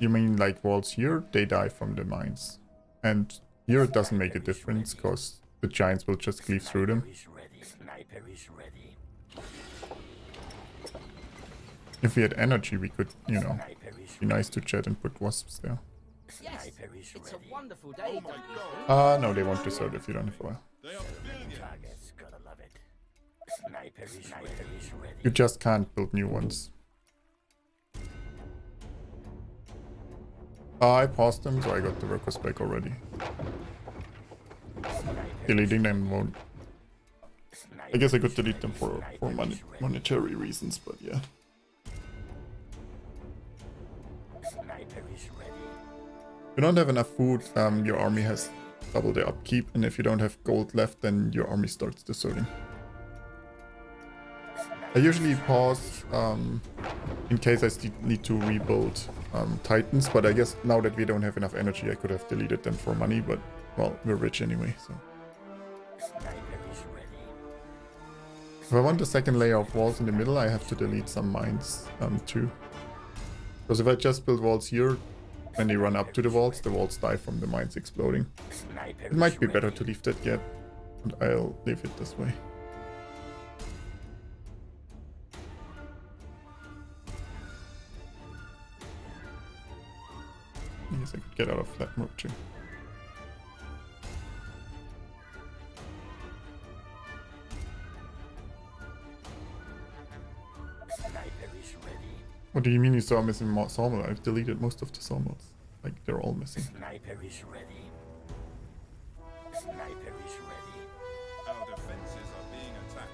You mean like walls here? They die from the mines. And here it doesn't make a difference, because the giants will just cleave through them. Sniper is ready. Sniper is ready. If we had energy, we could, you know, Sniper is be nice to chat and put wasps there. Yes. Sniper is It's a ready. wonderful day, don't you think? No, they won't desert if you don't have oil. They are billions. Targets, gotta love it. Sniper is ready. You just can't build new ones. I paused them, so I got the workers back already. Deleting them won't. I guess I could delete them for monetary reasons, but yeah. Sniper is ready. If you don't have enough food, your army has double the upkeep, and if you don't have gold left, then your army starts deserting. I usually pause in case I still need to rebuild Titans, but I guess now that we don't have enough energy, I could have deleted them for money, but, well, we're rich anyway, so. Sniper is ready. If I want a second layer of walls in the middle, I have to delete some mines too. Because if I just build walls here, when they run up to the vaults die from the mines exploding. Sniper It might is be better ready. to leave that gap, but I'll leave it this way. I guess I could get out of that mode too. Sniper is ready. What do you mean you saw a missing sawmill? I've deleted most of the sawmills. Like, they're all missing. Sniper is ready. Sniper is ready. Our defenses are being attacked.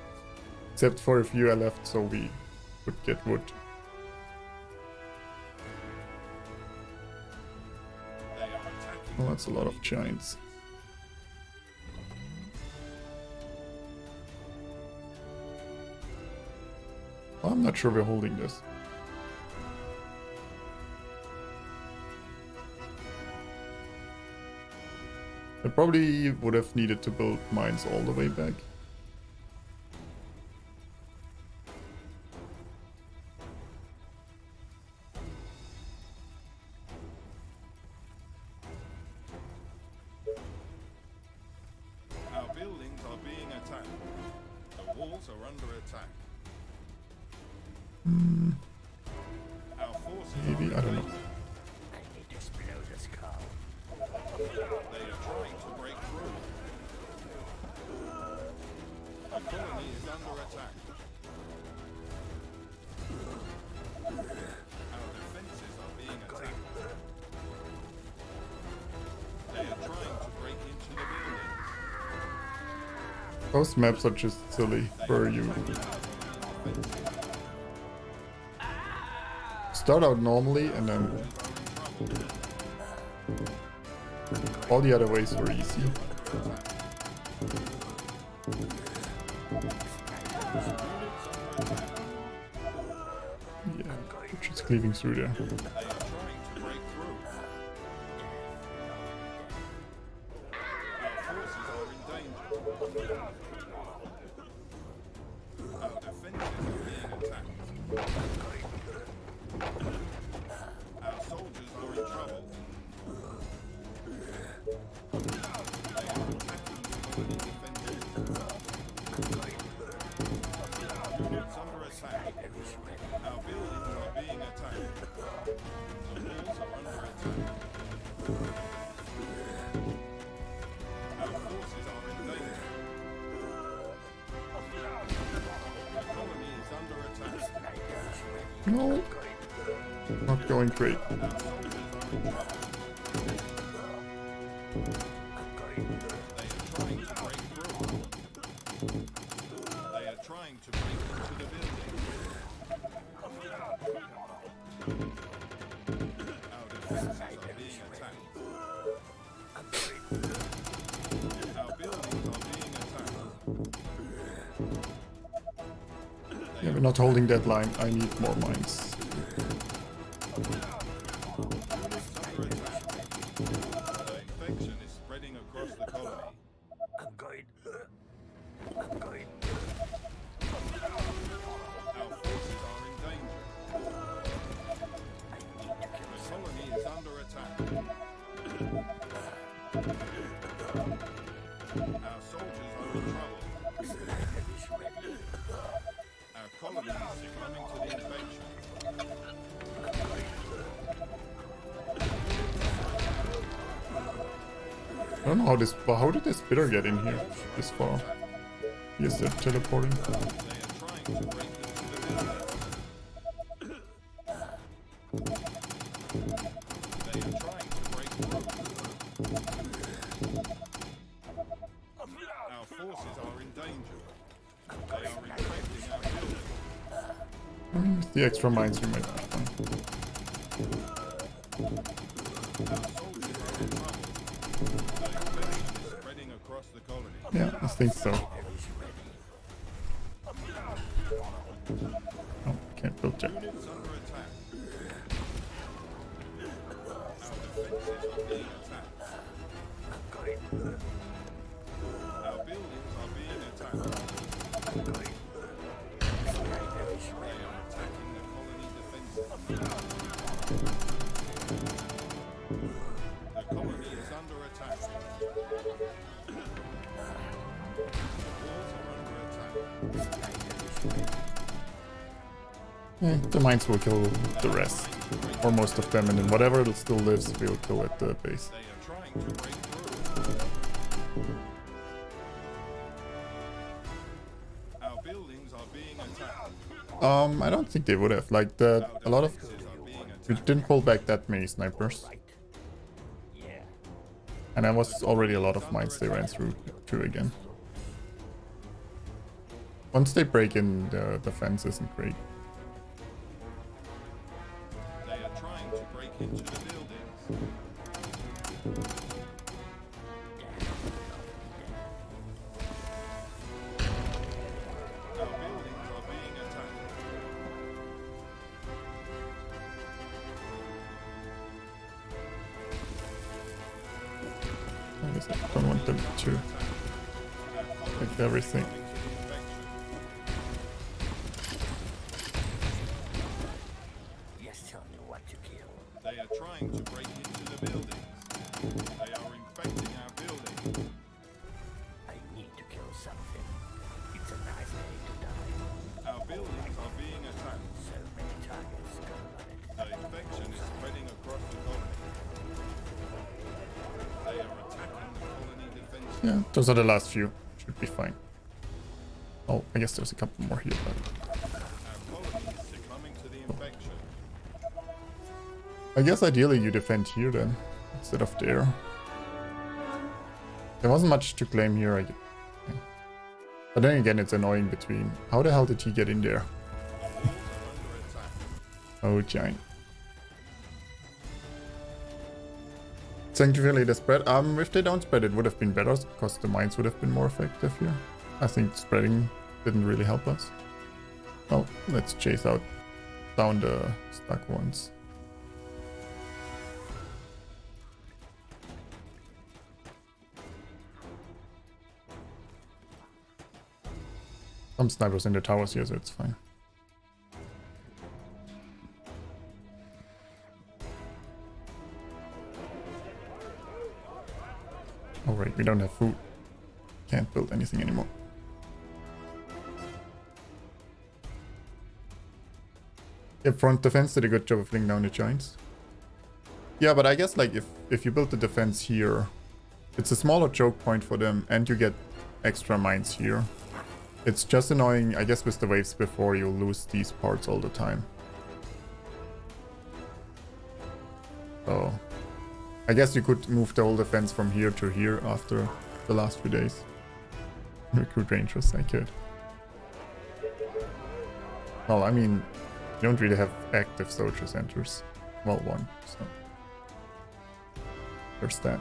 Except for a few I left so we would get wood. They are attacking. Well, that's a lot of giants. Well, I'm not sure we're holding this. I probably would have needed to build mines all the way back. Our buildings are being attacked. The walls are under attack. Our forces Maybe, are I don't in know. danger. I need to explode this car. They are trying to break through. The colony is under attack. Our defenses are being attacked. They are trying to break into the buildings. Those maps are just silly for you. Start out normally and then all the other ways were easy. Yeah, we're just cleaving through there. They are trying to break through. Our forces are in danger. Our defenses are being attacked. Our soldiers are in trouble. They are attacking the colony defenses. Units under attack. Our buildings are being attacked. The walls are under attack. Our forces are in danger. The colony is under attack. No, not going great. Our soldiers are in trouble. They are trying to break through. They are trying to break into the building. Our defenses are being attacked. Our buildings are being attacked. Yeah, we're not holding that line. I need more mines. The infection is spreading across the colony. I'm going. Our forces are in danger. The colony is under attack. Our soldiers are in trouble. Our colony is succumbing to the infection. I don't know how this. But how did this spitter get in here this far? Yes, they're teleporting. They are trying to break into the building. They are trying to break through. Our forces are in danger. They are infecting our building. With the extra mines, we might be fine. Our soldiers are in trouble. The infection is spreading across the colony. Yeah, I think so. Oh, can't build yet. Units under attack. Our defenses are being attacked. Our buildings are being attacked. They are attacking the colony defenses. The mines will kill the rest, or most of them, and then whatever still lives, we'll kill at the base. They are trying to break through. Our buildings are being attacked. I don't think they would have. Like a lot of we didn't pull back that many snipers, and there was already a lot of mines they ran through again. Once they break in, the defense isn't great. They are trying to break into the buildings. Our buildings are being attacked. I guess I don't want them to take everything. Yes, tell me what to kill. They are trying to break into the buildings. They are infecting our buildings. I need to kill something. It's a nice day to die. Our buildings are being attacked. So many targets go on it. The infection is spreading across the colony. They are attacking the colony defenses. Yeah, those are the last few. Should be fine. Oh, I guess there's a couple more here, but Our colony is succumbing to the infection. I guess ideally you defend here then, instead of there. There wasn't much to claim here, yeah. But then again, it's annoying between... How the hell did he get in there? The walls are under attack. Oh, giant. Sanctuary the spread. If they don't spread, it would have been better, because the mines would have been more effective here. I think spreading didn't really help us. Well, let's chase down the stuck ones. Some snipers in the towers here, so it's fine. Oh right, we don't have food. Can't build anything anymore. Yeah, front defense did a good job of bringing down the giants. Yeah, but I guess like if you build the defense here, it's a smaller choke point for them, and you get extra mines here. It's just annoying, I guess, with the waves before you lose these parts all the time. So I guess you could move the whole defense from here to here after the last few days. Recruit rangers, I could. Well, I mean, you don't really have active soldier centers. Well, one, so there's that.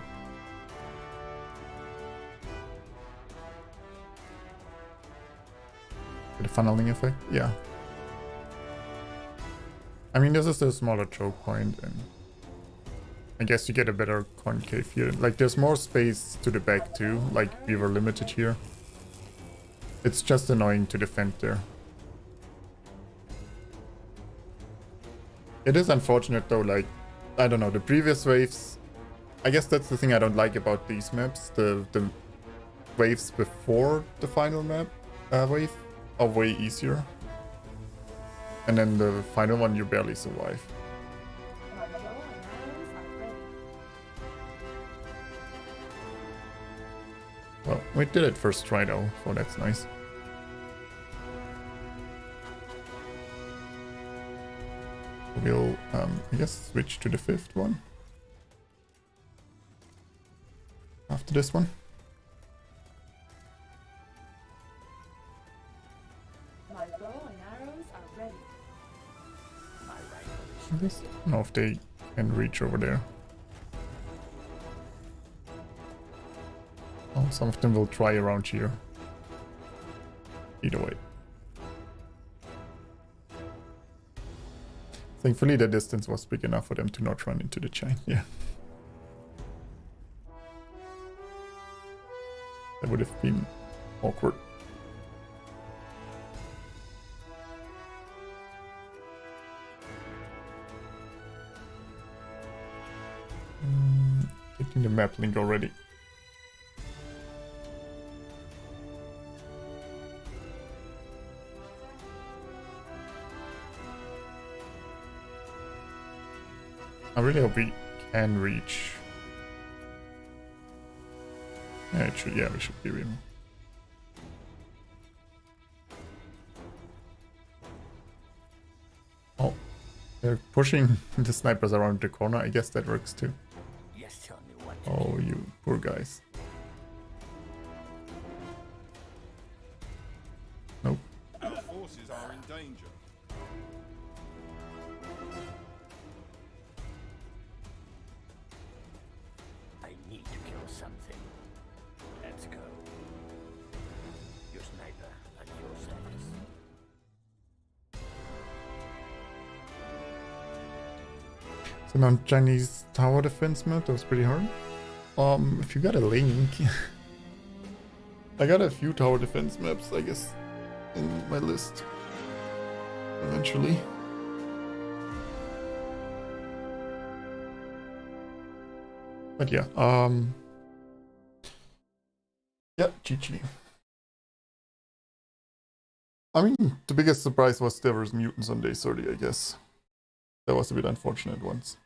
The funneling effect, yeah. I mean, this is a smaller choke point, and I guess you get a better concave here. Like, there's more space to the back too. Like, we were limited here. It's just annoying to defend there. It is unfortunate though, like, I don't know, the previous waves, I guess that's the thing I don't like about these maps. The waves before the final map wave are way easier. And then the final one you barely survive. Well, we did it first try though, so that's nice. We'll, I guess, switch to the fifth one. After this one. My bow and arrows are ready. My rifle is I guess, I don't know if they can reach over there. Oh, some of them will try around here. Either way. Thankfully the distance was big enough for them to not run into the giant, yeah. That would have been awkward. Taking the map link already. I really hope we can reach. Yeah, it should, yeah, we should be able. Oh, they're pushing the snipers around the corner. I guess that works too. Yes, tell me what to Oh, you poor guys. Nope. Our forces are in danger. I need to kill something. Let's go. Your sniper at your service. So now Chinese tower defense map, that was pretty hard. If you got a link, I got a few tower defense maps, I guess, in my list. Eventually. But yeah, yeah, GG. I mean, the biggest surprise was there was mutants on day 30, I guess. That was a bit unfortunate once.